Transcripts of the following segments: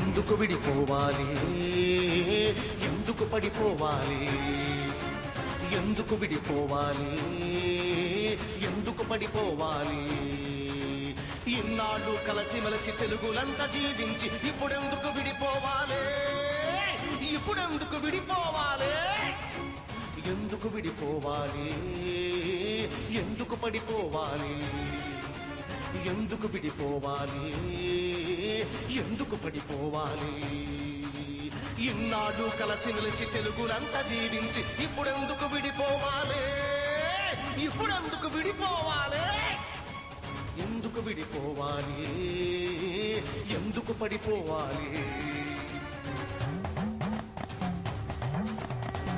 ఎందుకు విడిపోవాలి, ఎందుకు పడిపోవాలి, ఎందుకు విడిపోవాలి, ఎందుకు పడిపోవాలి. ఇన్నాళ్ళు కలిసిమెలిసి తెలుగులంతా జీవించి ఇప్పుడెందుకు విడిపోవాలి, ఇప్పుడెందుకు విడిపోవాలి, ఎందుకు విడిపోవాలి, ఎందుకు పడిపోవాలి, ఎందుకు విడిపోవాలి, ఎందుకు పడిపోవాలి. ఇన్నాళ్ళు కలిసిమెలిసి తెలుగులంతా జీవించి ఇప్పుడెందుకు విడిపోవాలి, ఇప్పుడెందుకు విడిపోవాలి, ఎందుకు విడిపోవాలి, ఎందుకు పడిపోవాలి.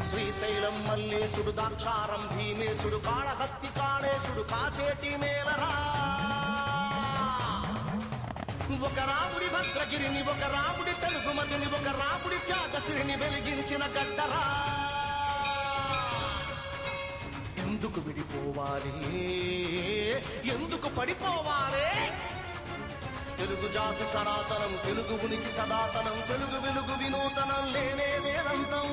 శ్రీశైలం మల్లేశుడు, దాక్షారం భీమేశుడు, కాళహస్తి కాళేశుడు, కాచేటి మేలరా. ఒక రాముడి భద్రగిరిని, ఒక రాముడి తెలుగుమతిని, ఒక రాముడి చాకసిరిని వెలిగించిన గడ్డరా. ఎందుకు విడిపోవాలి, ఎందుకు పడిపోవాలి. తెలుగు జాతి సనాతనం, తెలుగు ఉనికి సనాతనం, తెలుగు వెలుగు వినూతనం, లేనేదేనంతం.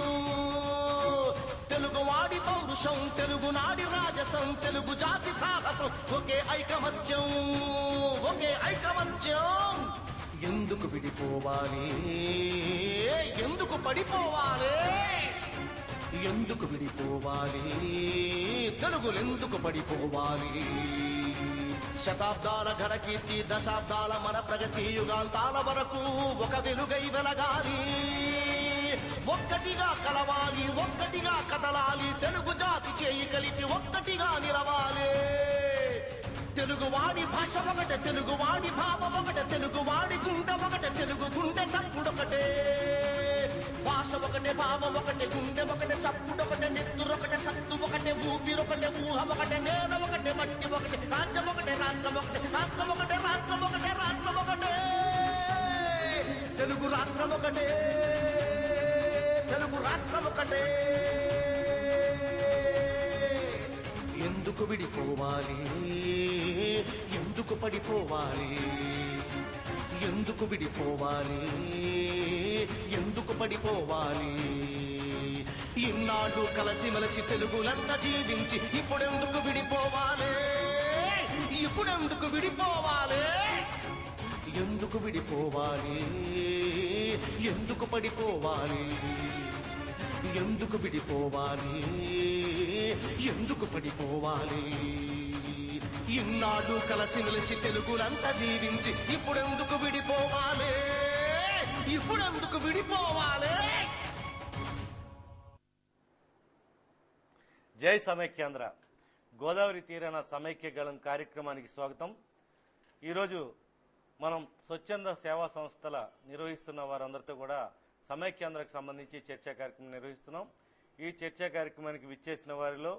తెలుగు వాడి పౌరుషం, తెలుగు నాడి రాజసం, తెలుగు జాతి సాహసం, ఒకే ఐకమత్యం, ఒకే ఐకమత్యం. ఎందుకు విడిపోవాలి, ఎందుకు పడిపోవాలి, ఎందుకు విడిపోవాలి, తెలుగులెందుకు పడిపోవాలి. శతాబ్దాల ఘన కీర్తి, దశాబ్దాల మన ప్రగతి, యుగాంతాల వరకు ఒక వెలుగై వెలగాలి. ఒక్కటిగా కలవాలి, ఒక్కటిగా కదలాలి, తెలుగు జాతి చేయి కలిపి ఒక్కటిగా నిలవాలి. తెలుగువాడి భాష ఒకటే, తెలుగువాడి భావం ఒకటే, తెలుగువాడి గుండె ఒకటే, తెలుగు గుండె చప్పుడొకటే. భాష ఒకటే, భావం ఒకటే, గుండె ఒకటే, చప్పుడొకటే, నెత్తురొకటే, సత్తు ఒకటే, ఊపిరొకటే, ఊహ ఒకటే, నేల ఒకటే, మట్టి ఒకటే, రాజ్యం ఒకటే, రాష్ట్రం ఒకటే, రాష్ట్రం ఒకటే, రాష్ట్రం ఒకటే, రాష్ట్రం ఒకటే. తెలుగు రాష్ట్రం ఒకటే, తెలుగు రాష్ట్రం ఒకటే. ఎందుకు విడిపోవాలి, ఎందుకు పడిపోవాలి, ఎందుకు విడిపోవాలి, ఎందుకు పడిపోవాలి. ఇన్నాళ్ళు కలిసిమెలిసి తెలుగులంతా జీవించి ఇప్పుడెందుకు విడిపోవాలి, ఇప్పుడెందుకు విడిపోవాలి, ఎందుకు విడిపోవాలి, ఎందుకు పడిపోవాలి, ఎందుకు విడిపోవాలి, ఎందుకు పడిపోవాలి. ఇన్నాళ్ళు కలిసిమెలిసి తెలుగులంతా జీవించి ఇప్పుడెందుకు విడిపోవాలి, ఇప్పుడెందుకు విడిపోవాలి. జై సమైక్యాంధ్ర. గోదావరి తీరాన సమైక్య గళం కార్యక్రమానికి స్వాగతం. ఈరోజు మనం స్వచ్ఛంద సేవా సంస్థల నిర్వహిస్తున్న వారందరితో కూడా సమైక్యాంధ్రకు సంబంధించి చర్చా కార్యక్రమం నిర్వహిస్తున్నాం. ఈ చర్చా కార్యక్రమానికి విచ్చేసిన వారిలో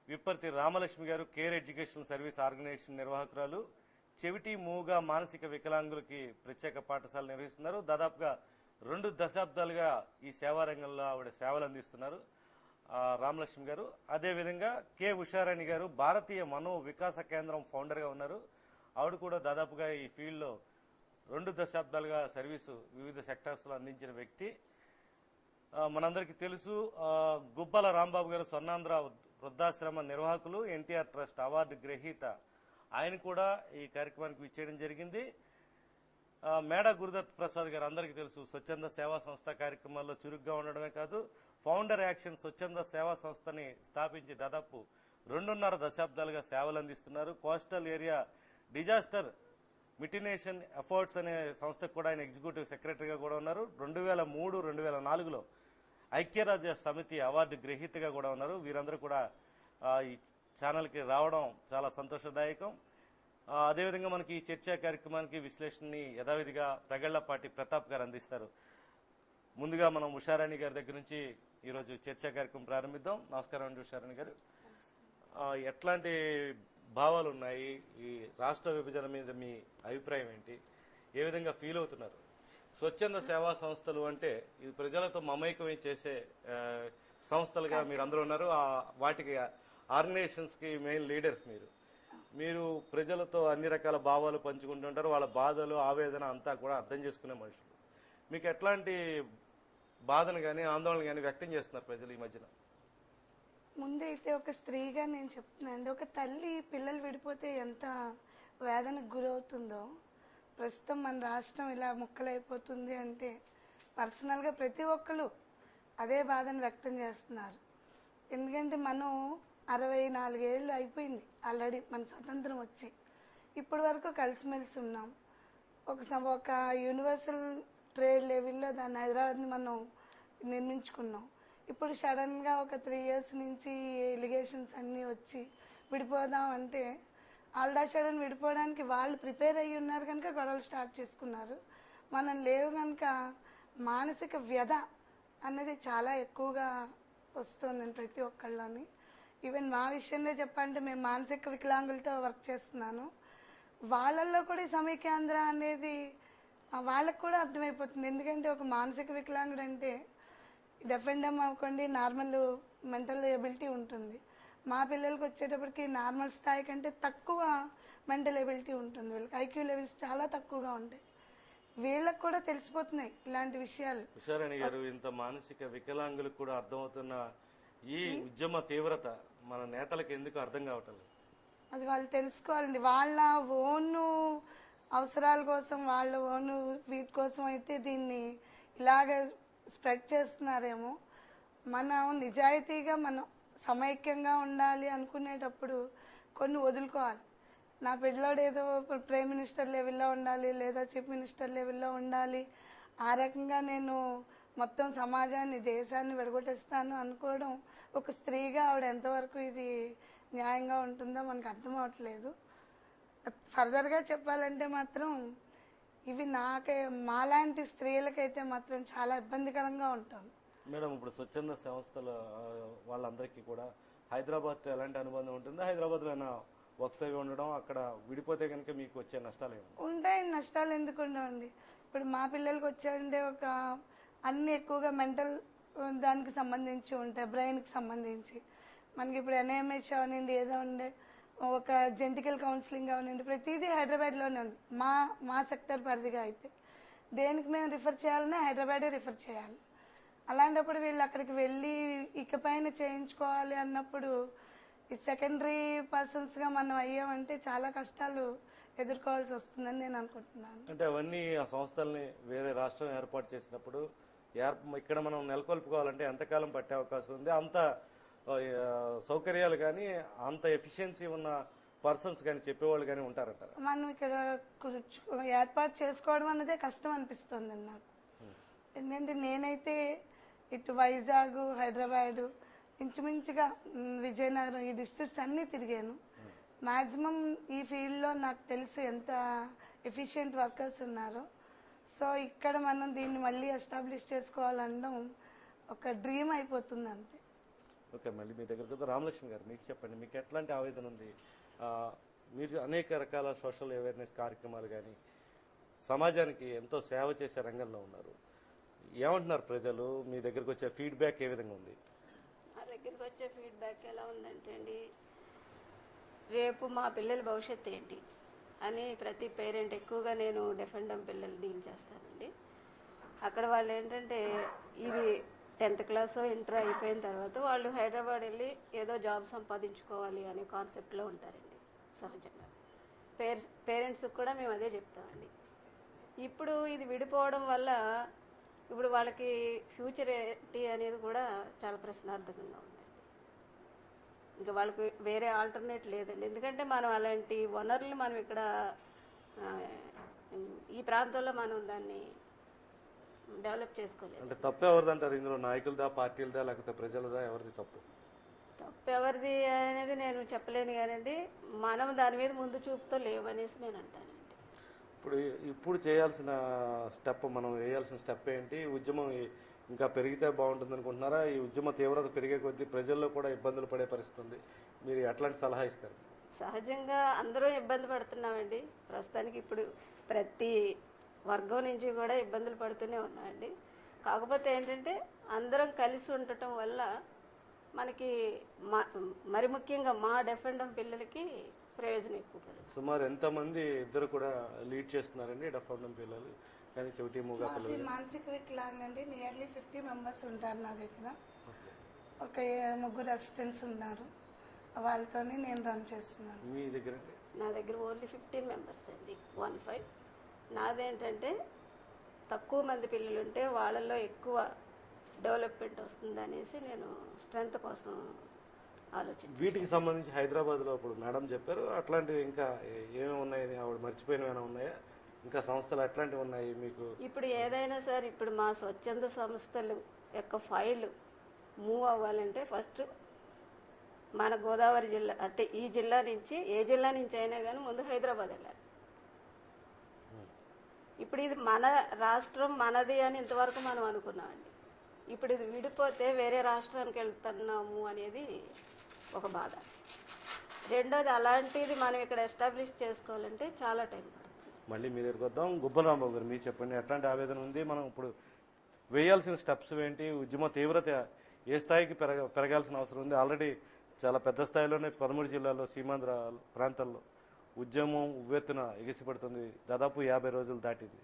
విప్పర్తి రామలక్ష్మి గారు, కేర్ ఎడ్యుకేషన్ సర్వీస్ ఆర్గనైజేషన్ నిర్వాహకురాలు, చెవిటి మూగ మానసిక వికలాంగులకి ప్రత్యేక పాఠశాల నిర్వహిస్తున్నారు. దాదాపుగా 2 దశాబ్దాలుగా ఈ సేవా రంగంలో ఆవిడ సేవలు అందిస్తున్నారు రామలక్ష్మి గారు. అదేవిధంగా కె ఉషారాణి గారు, భారతీయ మనో వికాస కేంద్రం ఫౌండర్గా ఉన్నారు. ఆవిడ కూడా దాదాపుగా ఈ ఫీల్డ్లో 2 దశాబ్దాలుగా సర్వీసు వివిధ సెక్టార్స్లో అందించిన వ్యక్తి. మనందరికీ తెలుసు, గుబ్బల రాంబాబు గారు స్వర్ణాంధ్ర వృద్ధాశ్రమ నిర్వాహకులు, ఎన్టీఆర్ ట్రస్ట్ అవార్డు గ్రహీత. ఆయన కూడా ఈ కార్యక్రమానికి విచ్చేయడం జరిగింది. మేడా గురుదత్ ప్రసాద్ గారు అందరికీ తెలుసు, స్వచ్ఛంద సేవా సంస్థ కార్యక్రమాల్లో చురుగ్గా ఉండడమే కాదు, ఫౌండర్ యాక్షన్ స్వచ్ఛంద సేవా సంస్థని స్థాపించి దాదాపు 2.5 దశాబ్దాలుగా సేవలు అందిస్తున్నారు. కోస్టల్ ఏరియా డిజాస్టర్ మిటినేషన్ ఎఫర్ట్స్ అనే సంస్థకు కూడా ఆయన ఎగ్జిక్యూటివ్ సెక్రటరీగా కూడా ఉన్నారు. 2003, 2004లో ఐక్యరాజ్య సమితి అవార్డు గ్రహీతగా కూడా ఉన్నారు. వీరందరూ కూడా ఈ ఛానల్కి రావడం చాలా సంతోషదాయకం. అదేవిధంగా మనకి ఈ చర్చా కార్యక్రమానికి విశ్లేషణని యథావిధిగా ప్రగళ్లపాటి ప్రతాప్ గారు అందిస్తారు. ముందుగా మనం ఉషారాణి గారి దగ్గర నుంచి ఈరోజు చర్చా కార్యక్రమం ప్రారంభిద్దాం. నమస్కారం అండి ఉషారాణి గారు. ఎట్లాంటి భావాలు ఉన్నాయి, ఈ రాష్ట్ర విభజన మీద మీ అభిప్రాయం ఏంటి, ఏ విధంగా ఫీల్ అవుతున్నారు? స్వచ్ఛంద సేవా సంస్థలు అంటే ఇది ప్రజలతో మమైకమై చేసే సంస్థలుగా మీరు అందరూ ఉన్నారు. వాటికి ఆర్గనైజేషన్స్ కి మెయిన్ లీడర్స్ మీరు ప్రజలతో అన్ని రకాల భావాలు పంచుకుంటుంటారు. వాళ్ళ బాధలు, ఆవేదన అంతా కూడా అర్థం చేసుకునే మనుషులు. మీకు ఎట్లాంటి బాధను కానీ ఆందోళన కానీ వ్యక్తం చేస్తున్నారు ప్రజలు ఈ మధ్యన? ముందైతే ఒక స్త్రీగా నేను చెప్తున్నానండి, ఒక తల్లి పిల్లలు విడిపోతే ఎంత వేదనకు గురవుతుందో, ప్రస్తుతం మన రాష్ట్రం ఇలా ముక్కలైపోతుంది అంటే పర్సనల్గా ప్రతి ఒక్కరు అదే బాధను వ్యక్తం చేస్తున్నారు. ఎందుకంటే మనం 64 ఏళ్ళు అయిపోయింది ఆల్రెడీ మన స్వతంత్రం వచ్చి, ఇప్పటి వరకు కలిసిమెలిసి ఉన్నాం. ఒక యూనివర్సల్ ట్రేడ్ లెవెల్లో దాన్ని హైదరాబాద్ని మనం నిర్మించుకున్నాం. ఇప్పుడు సడన్గా ఒక 3 years నుంచి ఎలిగేషన్స్ అన్నీ వచ్చి విడిపోదాం అంటే ఆల్డా సడన్ విడిపోవడానికి వాళ్ళు ప్రిపేర్ అయ్యి ఉన్నారు కనుక గొడవలు స్టార్ట్ చేసుకున్నారు. మనం లేవు కనుక మానసిక వ్యధ అనేది చాలా ఎక్కువగా వస్తుంది ప్రతి ఒక్కళ్ళని. ఈవెన్ మా విషయంలో చెప్పాలంటే మేము మానసిక వికలాంగులతో వర్క్ చేస్తున్నాను. వాళ్ళల్లో కూడా ఈ సమైక్యాంధ్ర అనేది వాళ్ళకు కూడా అర్థమైపోతుంది. ఎందుకంటే ఒక మానసిక వికలాంగుడు అంటే డెఫ్ అండ్ డమ్ అవ్వకండి, నార్మల్ మెంటల్ ఎబిలిటీ ఉంటుంది. మా పిల్లలకి వచ్చేటప్పటికి నార్మల్ స్థాయి కంటే తక్కువ మెంటల్ ఎబిలిటీ ఉంటుంది. వీళ్ళకి ఐక్యూ లెవెల్స్ చాలా తక్కువగా ఉంటాయి. వీళ్ళకి కూడా తెలిసిపోతున్నాయి ఇలాంటి విషయాలు. ఉషారాణి గారు, ఇంత మానసిక వికలాంగులకు కూడా అర్థమవుతున్న ఈ ఉద్యమ తీవ్రత మన నేతలకు ఎందుకు అర్థం కావటం లేదు? అది వాళ్ళు తెలుసుకోవాలండి. వాళ్ళ ఓను అవసరాల కోసం, వాళ్ళ ఓను వీటి కోసం అయితే దీన్ని ఇలాగ స్ప్రెడ్ చేస్తున్నారేమో. మనం నిజాయితీగా మనం సమైక్యంగా ఉండాలి అనుకునేటప్పుడు కొన్ని వదులుకోవాలి. నా పిల్లోడు ఏదో ప్రైమ్ మినిస్టర్ లెవెల్లో ఉండాలి లేదా చీఫ్ మినిస్టర్ లెవెల్లో ఉండాలి, ఆ రకంగా నేను మొత్తం సమాజాన్ని దేశాన్ని విడగొట్టేస్తాను అనుకోవడం ఒక స్త్రీగా ఆవిడ ఎంతవరకు ఇది న్యాయంగా ఉంటుందో మనకు అర్థం అవట్లేదు. ఫర్దర్గా చెప్పాలంటే మాత్రం ఇవి మాలాంటి స్త్రీలకైతే మాత్రం చాలా ఇబ్బందికరంగా ఉంటుంది. మేడం, ఇప్పుడు స్వచ్ఛంద సంస్థల వాళ్ళందరికీ కూడా హైదరాబాద్తో ఎలాంటి అనుబంధం ఉంటుంది? హైదరాబాద్లో ఏమైనా వర్క్స్ అవి ఉండడం, అక్కడ విడిపోతే కనుక మీకు వచ్చే నష్టాలు ఏమి ఉంటాయి? నష్టాలు ఎందుకు ఉండవండి. ఇప్పుడు మా పిల్లలకి వచ్చాయంటే అన్ని ఎక్కువగా మెంటల్ దానికి సంబంధించి ఉంటాయి, బ్రెయిన్కి సంబంధించి. మనకి ఇప్పుడు ఎన్ఐఎంహెచ్ అవనండి, ఏదో ఉండే ఒక జెంటికల్ కౌన్సిలింగ్ అవనండి, ప్రతిదీ హైదరాబాద్లోనే ఉంది. మా సెక్టర్ పరిధిగా అయితే దేనికి మేము రిఫర్ చేయాలన్నా హైదరాబాదే రిఫర్ చేయాలి. అలాంటప్పుడు వీళ్ళు అక్కడికి వెళ్ళి ఇకపైన చేయించుకోవాలి అన్నప్పుడు ఈ సెకండరీ పర్సన్స్గా మనం అయ్యామంటే చాలా కష్టాలు ఎదుర్కోవాల్సి వస్తుందని నేను అనుకుంటున్నాను. అంటే అవన్నీ ఆ సంస్థల్ని వేరే రాష్ట్రం ఏర్పాటు చేసినప్పుడు ఇక్కడ మనం నెలకొల్పుకోవాలంటే ఎంతకాలం పట్టే అవకాశం ఉంది? అంత సౌకర్యాలు కానీ అంత ఎఫిషియన్సీ ఉన్న పర్సన్స్ కానీ చెప్పేవాళ్ళు కానీ ఉంటారంటారు? మనం ఇక్కడ ఏర్పాటు చేసుకోవడం అన్నదే కష్టం అనిపిస్తుంది నాకు. ఎందుకంటే నేనైతే ఇటు వైజాగ్, హైదరాబాద్, ఇంచుమించుగా విజయనగరం ఈ డిస్ట్రిక్ట్స్ అన్నీ తిరిగాను. మాక్సిమం ఈ ఫీల్డ్లో నాకు తెలుసు ఎంత ఎఫిషియెంట్ వర్కర్స్ ఉన్నారో. సో ఇక్కడ మనం దీన్ని మళ్ళీ ఎస్టాబ్లిష్ చేసుకోవాలనడం ఒక డ్రీమ్ అయిపోతుంది అంతే. ఓకే, మళ్ళీ మీ దగ్గరకు రామలక్ష్మి గారు, మీకు చెప్పండి, మీకు ఎట్లాంటి ఆవేదన ఉంది? మీరు అనేక రకాల సోషల్ అవేర్నెస్ కార్యక్రమాలు కానీ సమాజానికి ఎంతో సేవ చేసే రంగంలో ఉన్నారు. ఏమంటున్నారు ప్రజలు? మీ దగ్గరకు వచ్చే ఫీడ్బ్యాక్ ఏ విధంగా ఉంది? మా దగ్గరికి వచ్చే ఫీడ్బ్యాక్ ఎలా ఉందంటే అండి, రేపు మా పిల్లల భవిష్యత్తు ఏంటి అని ప్రతి పేరెంట్, ఎక్కువగా నేను డెఫ్ అండ్ డమ్ పిల్లలు డీల్ చేస్తానండి. అక్కడ వాళ్ళు ఏంటంటే ఇది 10th క్లాస్ ఇంటర్ అయిపోయిన తర్వాత వాళ్ళు హైదరాబాద్ వెళ్ళి ఏదో జాబ్ సంపాదించుకోవాలి అనే కాన్సెప్ట్లో ఉంటారండి సహజంగా. పేరెంట్స్కి కూడా మేము అదే చెప్తామండి. ఇప్పుడు ఇది విడిపోవడం వల్ల ఇప్పుడు వాళ్ళకి ఫ్యూచర్ ఏంటి అనేది కూడా చాలా ప్రశ్నార్థకంగా ఉందండి. ఇంకా వాళ్ళకి వేరే ఆల్టర్నేట్ లేదండి. ఎందుకంటే మనం అలాంటి వనరులు మనం ఇక్కడ ఈ ప్రాంతంలో మనం దాన్ని డెవలప్ చేసుకోలేదు. అంటే తప్పు ఎవరిది అంటారు ఇందులో? నాయకులదా, పార్టీలదా, లేకపోతే ప్రజలదా? ఎవరిది తప్పు? తప్పు ఎవరిది అనేది నేను చెప్పలేను కానండి, మనం దాని మీద ముందు చూపుతో లేవనేసి నేను అంటానండి. ఇప్పుడు చేయాల్సిన స్టెప్, మనం వేయాల్సిన స్టెప్ ఏంటి? ఉద్యమం ఇంకా పెరిగితే బాగుంటుంది అనుకుంటున్నారా? ఈ ఉద్యమ తీవ్రత పెరిగే కొద్దీ ప్రజల్లో కూడా ఇబ్బందులు పడే పరిస్థితి ఉంది. మీరు ఎట్లాంటి సలహా ఇస్తారు? సహజంగా అందరూ ఇబ్బంది పడుతున్నామండి ప్రస్తుతానికి. ఇప్పుడు ప్రతి వర్గం నుంచి కూడా ఇబ్బందులు పడుతూనే ఉన్నాయండి. కాకపోతే ఏంటంటే అందరం కలిసి ఉండటం వల్ల మనకి మరి ముఖ్యంగా మా డెఫ్ అండ్ డమ్ పిల్లలకి ప్రయోజనం ఎక్కువ కలుగుతుంది. సుమారు ఎంతమంది ఇద్దరు కూడా లీడ్ చేస్తున్నారండి డెఫ్ అండ్ డమ్ పిల్లలు? కానీ చెవిటి మూగా మాది పిల్లలు మానసిక వికలాంగండి. నియర్లీ 50 మెంబర్స్ ఉంటారు నా దగ్గర. ఒక 3 అసిస్టెంట్స్ ఉన్నారు. వాళ్ళతోనే నేను రన్ చేస్తున్నాను. మీ దగ్గర నా దగ్గర ఓన్లీ 15 మెంబర్స్ అండి, 15. నాదేంటంటే తక్కువ మంది పిల్లలు ఉంటే వాళ్ళల్లో ఎక్కువ డెవలప్మెంట్ వస్తుంది అనేసి నేను స్ట్రెంత్ కోసం ఆలోచించాను. వీటికి సంబంధించి హైదరాబాద్లో ఇప్పుడు మేడం చెప్పారు, అట్లాంటివి ఇంకా ఏమేమి ఉన్నాయని ఆవిడ మర్చిపోయినవి ఏమైనా ఉన్నాయా? ఇంకా సంస్థలు ఎట్లాంటివి ఉన్నాయి మీకు? ఇప్పుడు ఏదైనా సార్, ఇప్పుడు మా స్వచ్ఛంద సంస్థలు యొక్క ఫైల్ మూవ్ అవ్వాలంటే ఫస్ట్ మన గోదావరి జిల్లా అంటే ఈ జిల్లా నుంచి, ఏ జిల్లా నుంచి అయినా కానీ ముందు హైదరాబాద్ వెళ్ళాలి. ఇప్పుడు ఇది మన రాష్ట్రం మనది అని ఇంతవరకు మనం అనుకున్నామండి. ఇప్పుడు ఇది విడిపోతే వేరే రాష్ట్రానికి వెళ్తున్నాము అనేది ఒక బాధ. రెండోది, అలాంటిది మనం ఇక్కడ ఎస్టాబ్లిష్ చేసుకోవాలంటే చాలా టైం పడుతుంది. మళ్ళీ మీ దగ్గరికి వద్దాం. గుబ్బలరాంబాబు గారు మీరు చెప్పండి, ఎట్లాంటి ఆవేదన ఉంది? మనం ఇప్పుడు వేయాల్సిన స్టెప్స్ ఏంటి? ఉద్యమ తీవ్రత ఏ స్థాయికి పెరగాల్సిన అవసరం ఉంది? ఆల్రెడీ చాలా పెద్ద స్థాయిలోనే 13 జిల్లాల్లో సీమాంధ్ర ప్రాంతాల్లో ఉద్యమం ఉవ్వెత్తున ఎగిసిపడుతుంది. దాదాపు 50 రోజులు దాటింది.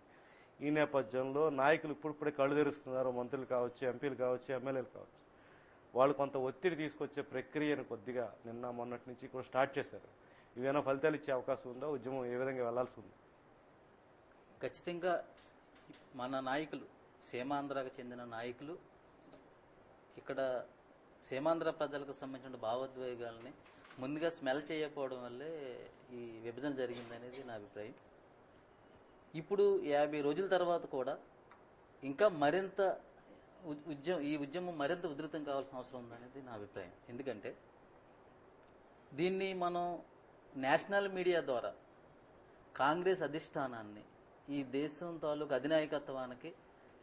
ఈ నేపథ్యంలో నాయకులు ఇప్పుడిప్పుడే కళ్ళు తెరుస్తున్నారు. మంత్రులు కావచ్చు, ఎంపీలు కావచ్చు, ఎమ్మెల్యేలు కావచ్చు. వాళ్ళు కొంత ఒత్తిడి తీసుకొచ్చే ప్రక్రియను కొద్దిగా నిన్న మొన్నటి నుంచి కూడా స్టార్ట్ చేశారు. ఇవేమైనా ఫలితాలు ఇచ్చే అవకాశం ఉందా? ఉద్యమం ఏ విధంగా వెళ్లాల్సి ఉంది? ఖచ్చితంగా మన నాయకులు, సీమాంధ్రకు చెందిన నాయకులు ఇక్కడ సీమాంధ్ర ప్రజలకు సంబంధించిన భావోద్వేగాలని ముందుగా స్మెల్ చేయకపోవడం వల్లే ఈ విభజన జరిగిందనేది నా అభిప్రాయం. ఇప్పుడు 50 రోజుల తర్వాత కూడా ఇంకా మరింత ఈ ఉద్యమం మరింత ఉధృతం కావాల్సిన అవసరం ఉందనేది నా అభిప్రాయం. ఎందుకంటే దీన్ని మనం నేషనల్ మీడియా ద్వారా కాంగ్రెస్ అధిష్టానాన్ని, ఈ దేశం తాలూకు అధినాయకత్వానికి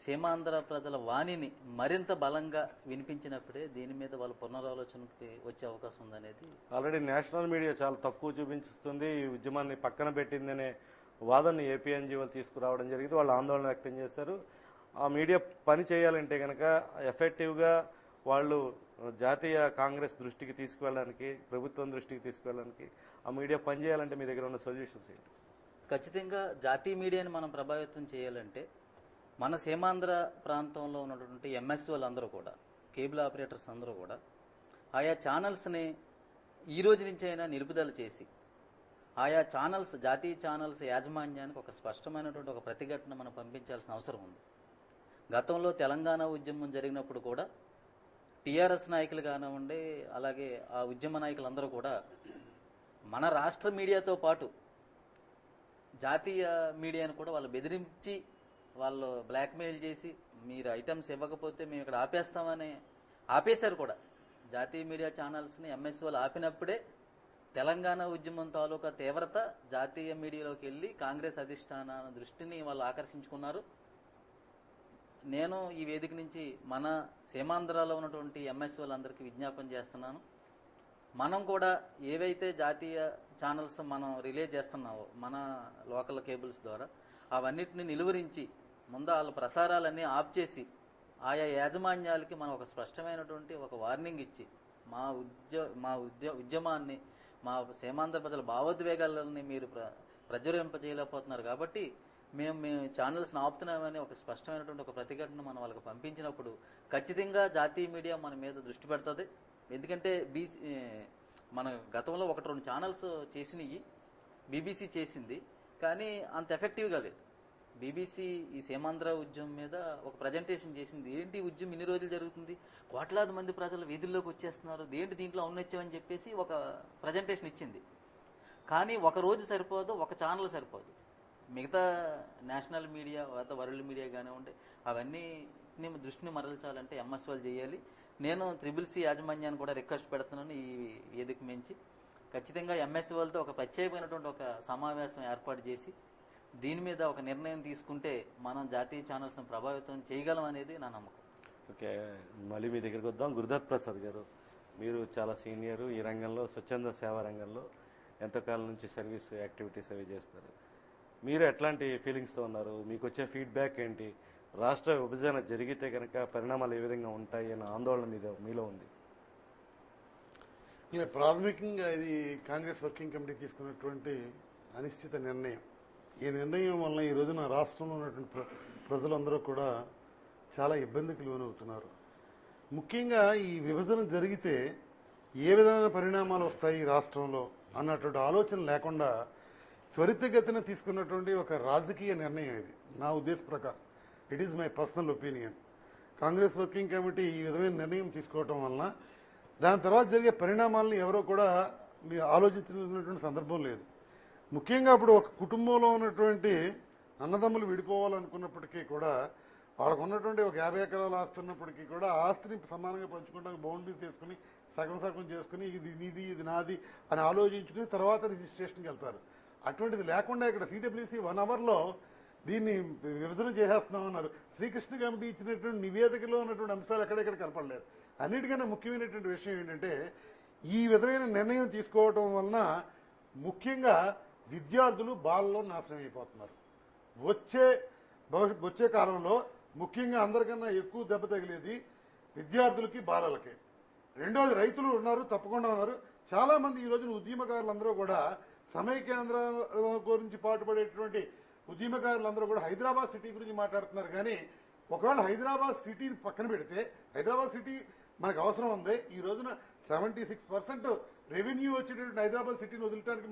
సీమాంధ్ర ప్రజల వాణిని మరింత బలంగా వినిపించినప్పుడే దీని మీద వాళ్ళ పునరాలోచనకి వచ్చే అవకాశం ఉందనేది. ఆల్రెడీ నేషనల్ మీడియా చాలా తక్కువ చూపించుతుంది, ఈ ఉద్యమాన్ని పక్కన పెట్టిందనే వాదనని ఏపీఎన్జీ వాళ్ళు తీసుకురావడం జరిగింది. వాళ్ళు ఆందోళన వ్యక్తం చేశారు. ఆ మీడియా పని చేయాలంటే కనుక ఎఫెక్టివ్గా వాళ్ళు జాతీయ కాంగ్రెస్ దృష్టికి తీసుకువెళ్ళడానికి, ప్రభుత్వం దృష్టికి తీసుకువెళ్ళడానికి ఆ మీడియా పని చేయాలంటే మీ దగ్గర ఉన్న సొల్యూషన్స్ ఏంటి? ఖచ్చితంగా జాతీయ మీడియాని మనం ప్రభావితం చేయాలంటే మన సీమాంధ్ర ప్రాంతంలో ఉన్నటువంటి ఎంఎస్ఓలు అందరూ కూడా, కేబుల్ ఆపరేటర్స్ అందరూ కూడా ఆయా ఛానల్స్ని ఈ రోజు నుంచి అయినా నిలుపుదల చేసి ఆయా ఛానల్స్, జాతీయ ఛానల్స్ యాజమాన్యానికి ఒక స్పష్టమైనటువంటి ఒక ప్రతిఘటన మనం పంపించాల్సిన అవసరం ఉంది. గతంలో తెలంగాణ ఉద్యమం జరిగినప్పుడు కూడా టీఆర్ఎస్ నాయకులు కానివ్వండి, అలాగే ఆ ఉద్యమ నాయకులందరూ కూడా మన రాష్ట్ర మీడియాతో పాటు జాతీయ మీడియాను కూడా వాళ్ళు బెదిరించి, వాళ్ళు బ్లాక్మెయిల్ చేసి మీరు ఐటమ్స్ ఇవ్వకపోతే మేము ఇక్కడ ఆపేస్తామని ఆపేశారు కూడా. జాతీయ మీడియా ఛానల్స్ని ఎంఎస్ఓలు ఆపినప్పుడే తెలంగాణ ఉద్యమం తాలూకా తీవ్రత జాతీయ మీడియాలోకి వెళ్ళి కాంగ్రెస్ అధిష్టాన దృష్టిని వాళ్ళు ఆకర్షించుకున్నారు. నేను ఈ వేదిక నుంచి మన సీమాంధ్రలో ఉన్నటువంటి ఎంఎస్ఓలందరికీ విజ్ఞాపన చేస్తున్నాను. మనం కూడా ఏవైతే జాతీయ ఛానల్స్ మనం రిలే చేస్తున్నామో మన లోకల్ కేబుల్స్ ద్వారా అవన్నిటిని నిలువరించి ముందు వాళ్ళ ప్రసారాలన్నీ ఆఫ్ చేసి ఆయా యాజమాన్యాలకి మనం ఒక స్పష్టమైనటువంటి ఒక వార్నింగ్ ఇచ్చి మా ఉద్యమాన్ని, మా సీమాంధ్ర ప్రజల భావోద్వేగాలని మీరు ప్రజ్వరింపజేయలేకపోతున్నారు కాబట్టి మేము ఛానల్స్ని ఆపుతున్నామని ఒక స్పష్టమైనటువంటి ఒక ప్రతిఘటన మనం వాళ్ళకి పంపించినప్పుడు ఖచ్చితంగా జాతీయ మీడియా మన మీద దృష్టి పెడుతుంది. ఎందుకంటే మన గతంలో 1-2 ఛానల్స్ చేసినవి బీబీసీ చేసింది, కానీ అంత ఎఫెక్టివ్గా లేదు. బీబీసీ ఈ సీమాంధ్ర ఉద్యమం మీద ఒక ప్రజెంటేషన్ చేసింది. ఏంటి ఉద్యమం ఇన్ని రోజులు జరుగుతుంది, కోట్లాది మంది ప్రజలు వీధుల్లోకి వచ్చేస్తున్నారు, ఏంటి దీంట్లో ఔన్నత్యం చెప్పేసి ఒక ప్రజెంటేషన్ ఇచ్చింది. కానీ ఒక రోజు సరిపోదు, ఒక ఛానల్ సరిపోదు. మిగతా నేషనల్ మీడియా, వరల్డ్ మీడియా కానివ్వండి, అవన్నీ దృష్టిని మరల్చాలంటే ఎంఎస్ఓలు చేయాలి. నేను CCC యాజమాన్యాన్ని కూడా రిక్వెస్ట్ పెడుతున్నాను ఈ వేదిక మించి. ఖచ్చితంగా ఎంఎస్ఓలతో ఒక ప్రత్యేకమైనటువంటి ఒక సమావేశం ఏర్పాటు చేసి దీని మీద ఒక నిర్ణయం తీసుకుంటే మనం జాతీయ ఛానల్స్ని ప్రభావితం చేయగలం అనేది నా నమ్మకం. ఓకే, మళ్ళీ మీ దగ్గరికి వద్దాం. గురుదత్ ప్రసాద్ గారు, మీరు చాలా సీనియర్ ఈ రంగంలో, స్వచ్ఛంద సేవా రంగంలో ఎంతకాలం నుంచి సర్వీస్ యాక్టివిటీస్ అవి చేస్తారు. మీరు ఎట్లాంటి ఫీలింగ్స్తో ఉన్నారు? మీకు వచ్చే ఫీడ్బ్యాక్ ఏంటి? రాష్ట్ర విభజన జరిగితే కనుక పరిణామాలు ఏ విధంగా ఉంటాయి అన్న ఆందోళన మీలో ఉంది? ప్రాథమికంగా ఇది కాంగ్రెస్ వర్కింగ్ కమిటీ తీసుకున్నటువంటి అనిశ్చిత నిర్ణయం. ఈ నిర్ణయం వల్ల ఈ రోజున రాష్ట్రంలో ఉన్నటువంటి ప్రజలందరూ కూడా చాలా ఇబ్బందికి లోనవుతున్నారు. ముఖ్యంగా ఈ విభజన జరిగితే ఏ విధమైన పరిణామాలు వస్తాయి రాష్ట్రంలో అన్నటువంటి ఆలోచన లేకుండా త్వరితగతిన తీసుకున్నటువంటి ఒక రాజకీయ నిర్ణయం ఇది. నా ఉద్దేశ ప్రకారం it is my personal opinion. Congress working committee ఈ విధమైన నిర్ణయం తీసుకోవటం వలన దాని తర్వాత జరిగే పరిణామాలను ఎవరో కూడా మీరు ఆలోచించినటువంటి సందర్భం లేదు. ముఖ్యంగా ఇప్పుడు ఒక కుటుంబంలో ఉన్నటువంటి అన్నదమ్ములు విడిపోవాలనుకున్నప్పటికీ కూడా వాళ్ళకు ఉన్నటువంటి ఒక 50 ఎకరాల ఆస్తి ఉన్నప్పటికీ కూడా ఆస్తిని సమానంగా పంచుకోవడానికి బౌండరీస్ చేసుకుని సగం సగం చేసుకుని ఇది నీది ఇది నాది అని ఆలోచించుకుని తర్వాత రిజిస్ట్రేషన్కి వెళ్తారు. అటువంటిది లేకుండా ఇక్కడ సిడబ్ల్యూసీ 1 అవర్లో దీన్ని విభజన చేసేస్తున్నామన్నారు. శ్రీకృష్ణ కమిటీ ఇచ్చినటువంటి నివేదికలో ఉన్నటువంటి అంశాలు ఎక్కడెక్కడ కనపడలేదు. అన్నిటికన్నా ముఖ్యమైనటువంటి విషయం ఏంటంటే ఈ విధమైన నిర్ణయం తీసుకోవడం వలన ముఖ్యంగా విద్యార్థులు బాలలో నాశనం అయిపోతున్నారు. వచ్చే కాలంలో ముఖ్యంగా అందరికన్నా ఎక్కువ దెబ్బ తగిలేది విద్యార్థులకి బాలలకి. రెండోది రైతులు ఉన్నారు, తప్పకుండా ఉన్నారు. చాలా మంది ఈ రోజున ఉద్యమకారులందరూ కూడా సమైక్యాంధ్ర గురించి పాటుపడేటువంటి ఉద్యమకారులందరూ కూడా హైదరాబాద్ సిటీ గురించి మాట్లాడుతున్నారు. కానీ ఒకవేళ హైదరాబాద్ సిటీని పక్కన పెడితే హైదరాబాద్ సిటీ మనకు అవసరం ఉంది. ఈ రోజున 76% రెవెన్యూ వచ్చేటటువంటి హైదరాబాద్ సిటీని వదిలడానికి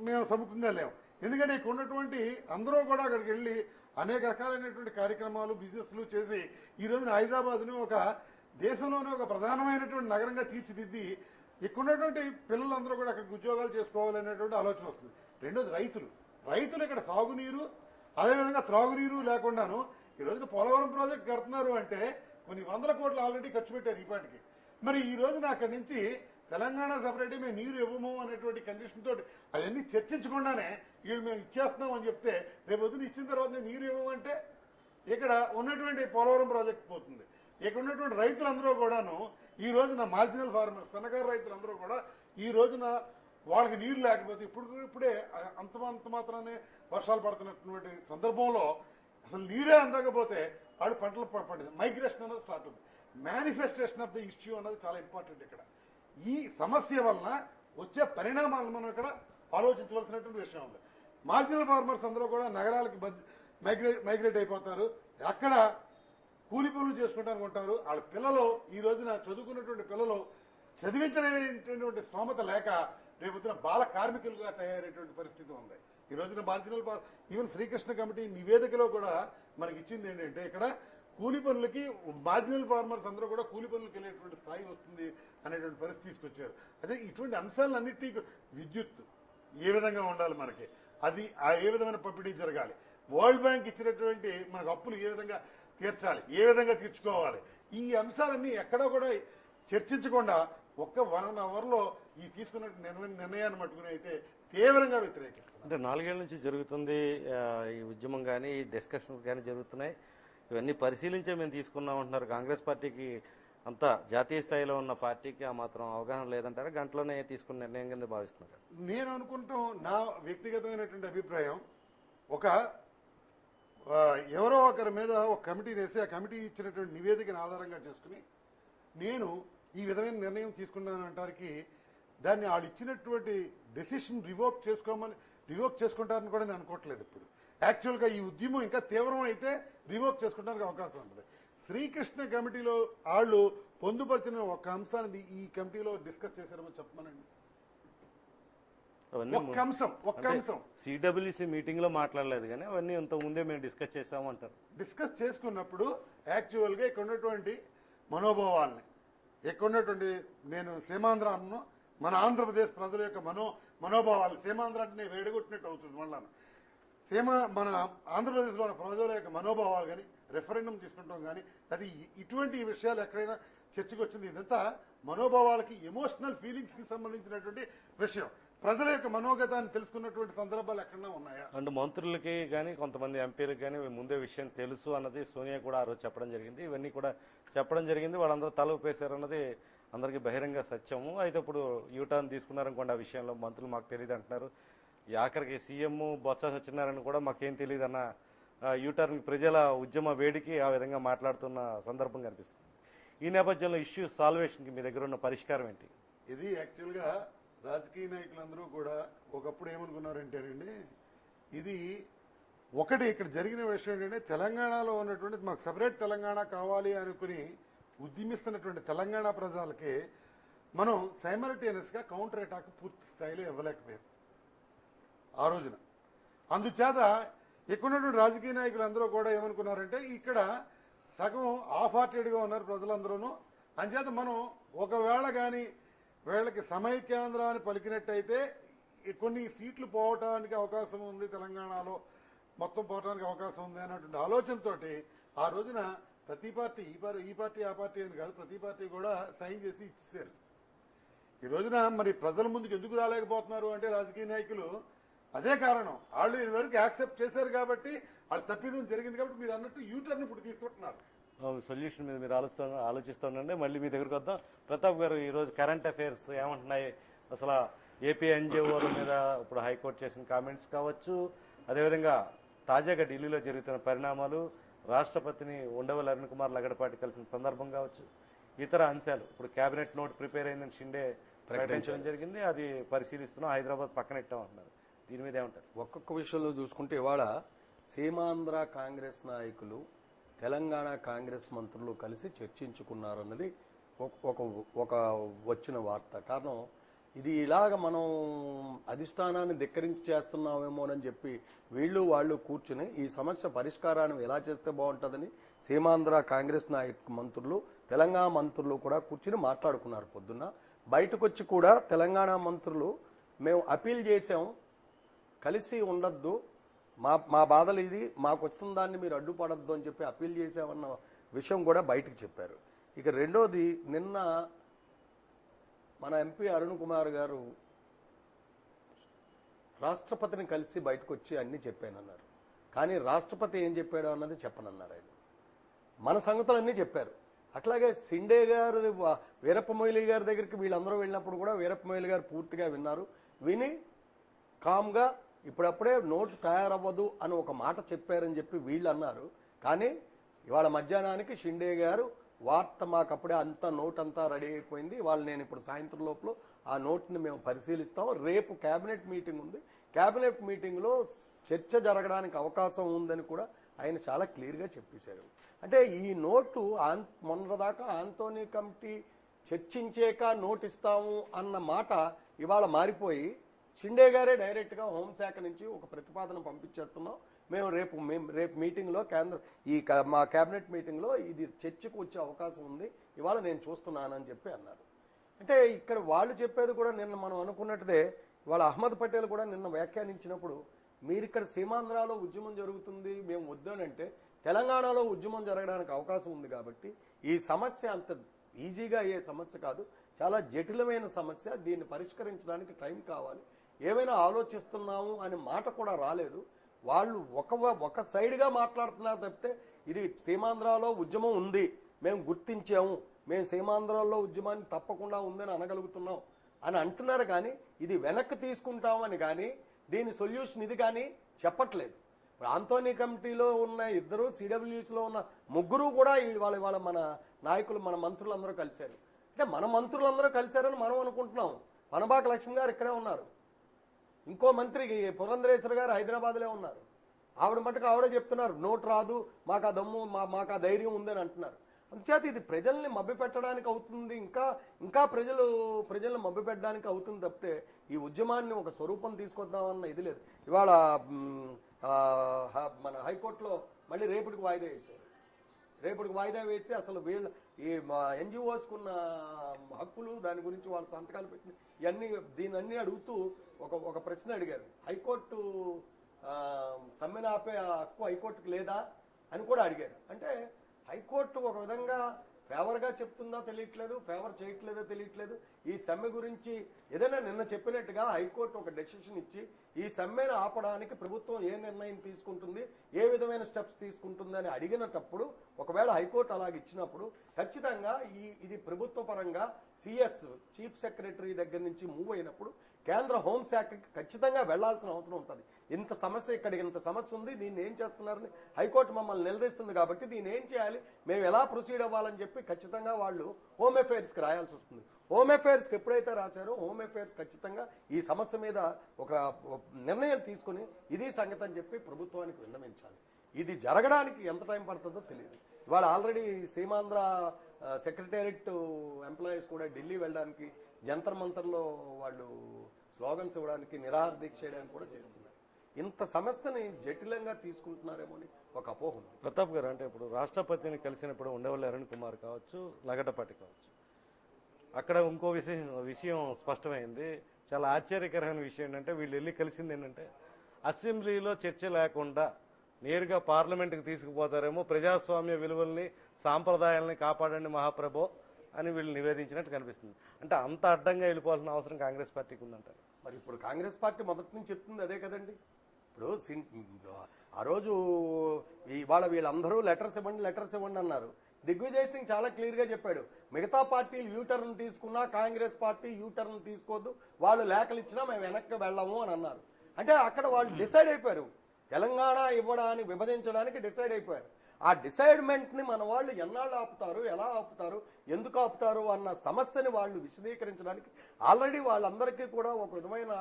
మేము సముఖంగా లేము. ఎందుకంటే ఇక్కడ ఉన్నటువంటి అందరూ కూడా అక్కడికి వెళ్ళి అనేక రకాలైనటువంటి కార్యక్రమాలు బిజినెస్లు చేసి ఈ రోజున హైదరాబాద్ని ఒక దేశంలోనే ఒక ప్రధానమైనటువంటి నగరంగా తీర్చిదిద్ది ఇక్కడ ఉన్నటువంటి పిల్లలందరూ కూడా అక్కడికి ఉద్యోగాలు చేసుకోవాలనేటువంటి ఆలోచన వస్తుంది. రెండోది రైతులు ఇక్కడ సాగునీరు అదేవిధంగా త్రాగునీరు లేకుండాను ఈ రోజున పోలవరం ప్రాజెక్ట్ కడుతున్నారు అంటే కొన్ని 100 కోట్లు ఆల్రెడీ ఖర్చు పెట్టారు ఈ పాటికి. మరి ఈ రోజున అక్కడి నుంచి తెలంగాణ సపరేట్ మేము నీరు ఇవ్వము అనేటువంటి కండిషన్ తోటి అవన్నీ చర్చించకుండానే వీళ్ళు మేము ఇచ్చేస్తున్నాం అని చెప్తే రేపు పొద్దున ఇచ్చిన తర్వాత నీరు ఇవ్వమంటే ఇక్కడ ఉన్నటువంటి పోలవరం ప్రాజెక్ట్ పోతుంది. ఇక్కడ ఉన్నటువంటి రైతులందరూ కూడాను ఈ రోజున మార్జినల్ ఫార్మర్స్ సన్నకారు రైతులందరూ కూడా ఈ రోజున వాళ్ళకి నీరు లేకపోతే ఇప్పుడే అంత మాత్రానే వర్షాలు పడుతున్నటువంటి సందర్భంలో అసలు నీరే అందకపోతే వాళ్ళు పంటలు పండింది. మైగ్రేషన్ అనేది స్టార్ట్ అవుతుంది. మేనిఫెస్టేషన్ ఆఫ్ ద ఇష్యూ అన్నది చాలా ఇంపార్టెంట్. ఇక్కడ ఈ సమస్య వలన వచ్చే పరిణామాలను మనం ఇక్కడ ఆలోచించవలసినటువంటి విషయం ఉంది. మార్జినల్ ఫార్మర్స్ అందరూ కూడా నగరాలకి మైగ్రేట్ అయిపోతారు. అక్కడ కూలి పనులు చేసుకుంటానికి ఉంటారు. వాళ్ళ పిల్లలు ఈ రోజున చదువుకున్నటువంటి పిల్లలు చదివించలేనటువంటి స్తోమత లేక రేపొద్దున బాల కార్మికులుగా తయారయ్యేటువంటి పరిస్థితి ఉంది. ఈ రోజున మార్జినల్ ఈవెన్ శ్రీకృష్ణ కమిటీ నివేదికలో కూడా మనకి ఇచ్చింది ఏంటంటే ఇక్కడ కూలి పనులకి మార్జినల్ ఫార్మర్స్ అందరూ కూడా కూలి పనులకు వెళ్ళేటువంటి స్థాయి వస్తుంది అనేటువంటి పరిస్థితి తీసుకొచ్చారు. అదే ఇటువంటి అంశాలన్నింటినీ విద్యుత్ ఏ విధంగా ఉండాలి, మనకి అది ఏ విధమైన పంపిణీ జరగాలి, వరల్డ్ బ్యాంక్ ఇచ్చినటువంటి మనకు అప్పులు ఏ విధంగా తీర్చాలి, ఏ విధంగా తీర్చుకోవాలి, ఈ అంశాలన్నీ ఎక్కడా కూడా చర్చించకుండా ఒక్క 1 అవర్లో ఈ తీసుకున్న నిర్ణయాన్ని మట్టుకుని అయితే తీవ్రంగా వ్యతిరేకిస్తారు. అంటే 4 ఏళ్ల నుంచి జరుగుతుంది ఈ ఉద్యమం కానీ డిస్కషన్స్ కానీ జరుగుతున్నాయి. ఇవన్నీ పరిశీలించే మేము తీసుకున్నాం అంటున్నారు. కాంగ్రెస్ పార్టీకి అంతా జాతీయ స్థాయిలో ఉన్న పార్టీకి ఆ మాత్రం అవగాహన లేదంటారా? గంటలోనే తీసుకున్న నిర్ణయం కింద భావిస్తున్నారు. నేను అనుకుంటాం, నా వ్యక్తిగతమైనటువంటి అభిప్రాయం, ఒక ఎవరో ఒకరి మీద ఒక కమిటీ వేసి ఆ కమిటీ ఇచ్చినటువంటి నివేదికను ఆధారంగా చేసుకుని నేను ఈ విధమైన నిర్ణయం తీసుకున్నాను అంటానికి దాన్ని వాళ్ళు ఇచ్చినటువంటి డెసిషన్ రివోక్ చేసుకుంటారని కూడా నేను అనుకోవట్లేదు. ఇప్పుడు యాక్చువల్గా ఈ ఉద్యమం ఇంకా తీవ్రం అయితే రివోక్ చేసుకోవడానికి అవకాశం ఉంటుంది. శ్రీకృష్ణ కమిటీలో వాళ్ళు పొందుపరిచిన ఒక అంశాన్ని ఈ కమిటీలో డిస్కస్ చేశారో చెప్పమనండి. ఒక్క అంశం సిడబ్ల్యూసీ మీటింగ్ లో మాట్లాడలేదు కానీ అవన్నీ ఇంత ముందే మేము డిస్కస్ చేసాము అంటారు. డిస్కస్ చేసుకున్నప్పుడు యాక్చువల్ గా ఇక్కడ ఉన్నటువంటి మనోభావాల్ని, ఇక్కడ ఉన్నటువంటి నేను సీమాంధ్ర అన్నో మన ఆంధ్రప్రదేశ్ ప్రజల యొక్క మనోభావాలు, సీమాంధ్ర అంటే వేడగొట్టినట్టు అవుతుంది. మళ్ళా మన ఆంధ్రప్రదేశ్ లో ఉన్న ప్రజల యొక్క మనోభావాలు కానీ రెఫరెండం తీసుకుంటాం కానీ అది ఇటువంటి విషయాలు ఎక్కడైనా చర్చకు వచ్చింది. ఇదంతా మనోభావాలకి ఎమోషనల్ ఫీలింగ్స్ కి సంబంధించినటువంటి విషయం. ప్రజల యొక్క మనోగతాన్ని తెలుసుకున్నటువంటి సందర్భాలు ఎక్కడన్నా ఉన్నాయా? అండ్ మంత్రులకి కానీ కొంతమంది ఎంపీలకు కానీ ముందే విషయం తెలుసు అన్నది సోనియా కూడా ఆ రోజు చెప్పడం జరిగింది. ఇవన్నీ కూడా చెప్పడం జరిగింది. వాళ్ళందరూ తల ఊపేశారు అన్నది అందరికీ బహిరంగ సత్యము. అయితే ఇప్పుడు యూటర్న్ తీసుకున్నారనుకోండి ఆ విషయంలో మంత్రులు మాకు తెలియదు అంటున్నారు. ఆఖరికి సీఎం బొత్స సత్యనారాయణ కూడా మాకేం తెలియదు అన్న యూటర్న్ ప్రజల ఉద్యమ వేడికి ఆ విధంగా మాట్లాడుతున్న సందర్భం కనిపిస్తుంది. ఈ నేపథ్యంలో ఇష్యూ సాల్వేషన్కి మీ దగ్గర ఉన్న పరిష్కారం ఏంటి? ఇది యాక్చువల్గా రాజకీయ నాయకులందరూ కూడా ఒకప్పుడు ఏమనుకున్నారంటేనండి, ఇది ఒకటి ఇక్కడ జరిగిన విషయం ఏంటంటే తెలంగాణలో ఉన్నటువంటి మాకు సపరేట్ తెలంగాణ కావాలి అనుకుని ఉద్యమిస్తున్నటువంటి తెలంగాణ ప్రజలకి మనం సైమల్టేనియస్గా కౌంటర్ అటాక్ పూర్తి స్థాయిలో ఇవ్వలేకపోయాం ఆ రోజున. అందుచేత ఇక్కడ ఉన్నటువంటి రాజకీయ నాయకులు అందరూ కూడా ఏమనుకున్నారంటే ఇక్కడ సగం హాఫ్ హార్టెడ్గా ఉన్నారు ప్రజలందరూ. అంచేత మనం ఒకవేళ కానీ వీళ్ళకి సమైక్యాంధ్రాన్ని పలికినట్టయితే కొన్ని సీట్లు పోవటానికి అవకాశం ఉంది, తెలంగాణలో మొత్తం పోవడానికి అవకాశం ఉంది అన్నటువంటి ఆలోచనతోటి ఆ రోజున ప్రతి పార్టీ ఈ పార్టీ ఆ పార్టీ అని కాదు, ప్రతి పార్టీ కూడా సైన్ చేసి ఇచ్చేసారు. ఈ రోజున మరి ప్రజల ముందుకు ఎందుకు రాలేకపోతున్నారు అంటే రాజకీయ నాయకులు అదే కారణం. వాళ్ళు ఇదివరకు యాక్సెప్ట్ చేశారు కాబట్టి వాళ్ళు తప్పిదం జరిగింది కాబట్టి మీరు అన్నట్టు యూటర్న్ ఇప్పుడు తీసుకుంటున్నారు. సొల్యూషన్ మీద మీరు ఆలోచిస్తుండండి. మళ్ళీ మీ దగ్గరకు వద్దాం. ప్రతాప్ గారు, ఈరోజు కరెంట్ అఫైర్స్ ఏమంటున్నాయి? అసలు ఏపీ ఎన్జిఓల మీద ఇప్పుడు హైకోర్టు చేసిన కామెంట్స్ కావచ్చు, అదేవిధంగా తాజాగా ఢిల్లీలో జరుగుతున్న పరిణామాలు, రాష్ట్రపతిని ఉండవల్లి అరుణ్ కుమార్ లగడపాటి కలిసిన సందర్భం కావచ్చు, ఇతర అంశాలు. ఇప్పుడు కేబినెట్ నోట్ ప్రిపేర్ అయిందని షిండే ప్రకటించడం జరిగింది, అది పరిశీలిస్తున్నాం, హైదరాబాద్ పక్కనెట్టాం అంటున్నారు. దీని మీద ఏమంటారు? ఒక్కొక్క విషయంలో చూసుకుంటే ఇవాళ సీమాంధ్ర కాంగ్రెస్ నాయకులు తెలంగాణ కాంగ్రెస్ మంత్రులు కలిసి చర్చించుకున్నారన్నది ఒక వచ్చిన వార్త. కారణం ఇది ఇలాగ మనం అధిష్టానాన్ని ధిక్కరించి చేస్తున్నామేమోనని చెప్పి వాళ్ళు కూర్చుని ఈ సమస్య పరిష్కారాన్ని ఎలా చేస్తే బాగుంటుందని సీమాంధ్ర కాంగ్రెస్ మంత్రులు తెలంగాణ మంత్రులు కూడా కూర్చుని మాట్లాడుకున్నారు. పొద్దున్న బయటకు వచ్చి కూడా తెలంగాణ మంత్రులు మేము అపీల్ చేశాం, కలిసి ఉండొద్దు, మా బాధలు ఇది, మాకు వస్తున్న దాన్ని మీరు అడ్డుపడద్దు అని చెప్పి అపీల్ చేశామన్న విషయం కూడా బయటకు చెప్పారు. ఇక రెండోది, నిన్న మన ఎంపీ అరుణ్ కుమార్ గారు రాష్ట్రపతిని కలిసి బయటకు వచ్చి అన్ని చెప్పానన్నారు. కానీ రాష్ట్రపతి ఏం చెప్పాడో అన్నది చెప్పనన్నారు. ఆయన మన సంగతులన్నీ చెప్పారు. అట్లాగే షిండే గారు వీరప్ప మొయిలీ గారి దగ్గరికి వీళ్ళందరూ వెళ్ళినప్పుడు కూడా వీరప్ప మొయిలీ గారు పూర్తిగా విన్నారు. విని కామ్గా ఇప్పుడప్పుడే నోటు తయారవ్వదు అని ఒక మాట చెప్పారని చెప్పి వీళ్ళు అన్నారు. కానీ ఇవాళ మధ్యాహ్నానికి షిండే గారు వార్త మాకప్పుడే అంతా నోట్ అంతా రెడీ అయిపోయింది, నేను ఇప్పుడు సాయంత్రం లోపల ఆ నోట్ని మేము పరిశీలిస్తాం, రేపు కేబినెట్ మీటింగ్ ఉంది, కేబినెట్ మీటింగ్లో చర్చ జరగడానికి అవకాశం ఉందని కూడా ఆయన చాలా క్లియర్గా చెప్పేశారు. అంటే ఈ నోటు మొన్నదాకా ఆంటోనీ కమిటీ చర్చించాక నోట్ ఇస్తాము అన్న మాట ఇవాళ మారిపోయి షిండే గారే డైరెక్ట్గా హోంశాఖ నుంచి ఒక ప్రతిపాదన పంపించేస్తున్నాం, మేము రేపు మీటింగ్లో మా కేబినెట్ మీటింగ్లో ఇది చర్చకు వచ్చే అవకాశం ఉంది, ఇవాళ నేను చూస్తున్నానని చెప్పి అన్నారు. అంటే ఇక్కడ వాళ్ళు చెప్పేది కూడా నిన్న మనం అనుకున్నట్టుదే, ఇవాళ అహ్మద్ పటేల్ కూడా నిన్న వ్యాఖ్యానించినప్పుడు మీరు ఇక్కడ సీమాంధ్రాలో ఉద్యమం జరుగుతుంది మేము వద్దనంటే తెలంగాణలో ఉద్యమం జరగడానికి అవకాశం ఉంది కాబట్టి ఈ సమస్య అంత ఈజీగా అయ్యే సమస్య కాదు, చాలా జటిలమైన సమస్య, దీన్ని పరిష్కరించడానికి టైం కావాలి, ఏమైనా ఆలోచిస్తున్నాము అనే మాట కూడా రాలేదు. వాళ్ళు ఒక సైడ్గా మాట్లాడుతున్నారు తప్పితే ఇది సీమాంధ్రాలో ఉద్యమం ఉంది, మేము గుర్తించాము, మేము సీమాంధ్రాలో ఉద్యమాన్ని తప్పకుండా ఉందని అనగలుగుతున్నాం అని అంటున్నారు. కానీ ఇది వెనక్కి తీసుకుంటామని కానీ దీని సొల్యూషన్ ఇది కానీ చెప్పట్లేదు. ఆంటోనీ కమిటీలో ఉన్న ఇద్దరు, సిడబ్ల్యూసీలో ఉన్న ముగ్గురు కూడా ఇవాళ మన నాయకులు, మన మంత్రులందరూ కలిశారు. అంటే మన మంత్రులందరూ కలిశారని మనం అనుకుంటున్నాం. పనబాక లక్ష్మి గారు ఇక్కడే ఉన్నారు, ఇంకో మంత్రి పురంధరేశ్వర గారు హైదరాబాద్లో ఉన్నారు. ఆవిడ మటుకు ఆవిడే చెప్తున్నారు నోట్ రాదు, మాకు ఆ దమ్ము మాకు ఆ ధైర్యం ఉందని అంటున్నారు. అందుచేత ఇది ప్రజల్ని మభ్యపెట్టడానికి అవుతుంది, ఇంకా ప్రజల్ని మభ్యపెట్టడానికి అవుతుంది తప్పితే ఈ ఉద్యమాన్ని ఒక స్వరూపం తీసుకొద్దామన్న ఇది లేదు. ఇవాళ మన హైకోర్టులో మళ్ళీ రేపటికి వాయిదా వేసి అసలు ఈ ఎన్జిఓస్కున్న హక్కులు దాని గురించి వాళ్ళ సంతకాలు పెట్టి దీన్ని అడుగుతూ ఒక ప్రశ్న అడిగారు. హైకోర్టు సమ్మెను ఆపే హక్కు హైకోర్టుకు లేదా అని కూడా అడిగారు. అంటే హైకోర్టు ఒక విధంగా ఫేవర్గా చెప్తుందో తెలియట్లేదు, ఫేవర్ చేయట్లేదో తెలియట్లేదు. ఈ సమ్మె గురించి ఏదైనా నిన్న చెప్పినట్టుగా హైకోర్టు ఒక డెసిషన్ ఇచ్చి ఈ సమ్మెను ఆపడానికి ప్రభుత్వం ఏ నిర్ణయం తీసుకుంటుంది, ఏ విధమైన స్టెప్స్ తీసుకుంటుంది అని అడిగినప్పుడు, ఒకవేళ హైకోర్టు అలాగ ఇచ్చినప్పుడు ఖచ్చితంగా ఇది ప్రభుత్వ పరంగా సిఎస్ చీఫ్ సెక్రటరీ దగ్గర నుంచి మూవ్ అయినప్పుడు కేంద్ర హోంశాఖకి ఖచ్చితంగా వెళ్లాల్సిన అవసరం ఉంటుంది. ఇంత సమస్య ఉంది, దీన్ని ఏం చేస్తున్నారని హైకోర్టు మమ్మల్ని నిలదీస్తుంది కాబట్టి దీన్ని ఏం చేయాలి, మేము ఎలా ప్రొసీడ్ అవ్వాలని చెప్పి ఖచ్చితంగా వాళ్ళు హోమ్ అఫైర్స్కి రాయాల్సి వస్తుంది. హోమ్ అఫైర్స్కి ఎప్పుడైతే రాశారో హోమ్ అఫైర్స్ ఖచ్చితంగా ఈ సమస్య మీద ఒక నిర్ణయం తీసుకుని ఇది సంగతి అని చెప్పి ప్రభుత్వానికి విన్నవించాలి. ఇది జరగడానికి ఎంత టైం పడుతుందో తెలియదు. ఇవాళ ఆల్రెడీ సీమాంధ్ర సెక్రటేరియట్ ఎంప్లాయీస్ కూడా ఢిల్లీ వెళ్ళడానికి జంతర్ మంతర్లో వాళ్ళు స్లోగన్స్ ఇవ్వడానికి నిరాహార దీక్ష చేయడానికి కూడా చేస్తున్నారు. ఇంత సమస్యని జటిలంగా తీసుకుంటున్నారేమో అని ఒక అపోహ ఉంది. ప్రతాప్ గారు, అంటే ఇప్పుడు రాష్ట్రపతిని కలిసినప్పుడు ఉండవల్లి అరుణ్ కుమార్ కావచ్చు, లగడపాటి కావచ్చు, అక్కడ ఇంకో విషయం స్పష్టమైంది. చాలా ఆశ్చర్యకరమైన విషయం ఏంటంటే వీళ్ళు వెళ్ళి కలిసింది ఏంటంటే అసెంబ్లీలో చర్చ లేకుండా నేరుగా పార్లమెంట్కి తీసుకుపోతారేమో, ప్రజాస్వామ్య విలువల్ని సాంప్రదాయాలని కాపాడండి మహాప్రభో అని వీళ్ళు నివేదించినట్టు కనిపిస్తుంది. అంటే అంత అడ్డంగా వెళ్ళిపోవాల్సిన అవసరం కాంగ్రెస్ పార్టీకి ఉందంటారు. మరి ఇప్పుడు కాంగ్రెస్ పార్టీ మొదటి నుంచి చెప్తుంది అదే కదండి. ఇప్పుడు ఆ రోజు ఇవాళ వీళ్ళందరూ లెటర్స్ ఇవ్వండి అన్నారు. దిగ్విజయ్ సింగ్ చాలా క్లియర్ గా చెప్పాడు, మిగతా పార్టీలు యూటర్న్ తీసుకున్నా కాంగ్రెస్ పార్టీ యూటర్న్ తీసుకోవద్దు, వాళ్ళు లేఖలు ఇచ్చినా మేము వెనక్కి వెళ్ళము అని అన్నారు. అంటే అక్కడ వాళ్ళు డిసైడ్ అయిపోయారు, తెలంగాణ ఇవ్వడానికి విభజించడానికి డిసైడ్ అయిపోయారు. ఆ డిసైడ్మెంట్ ని మన వాళ్ళు ఎన్నాళ్ళు ఆపుతారు, ఎలా ఆపుతారు, ఎందుకు ఆపుతారు అన్న సమస్యని వాళ్ళు విశదీకరించడానికి ఆల్రెడీ వాళ్ళందరికీ కూడా ఒక విధమైన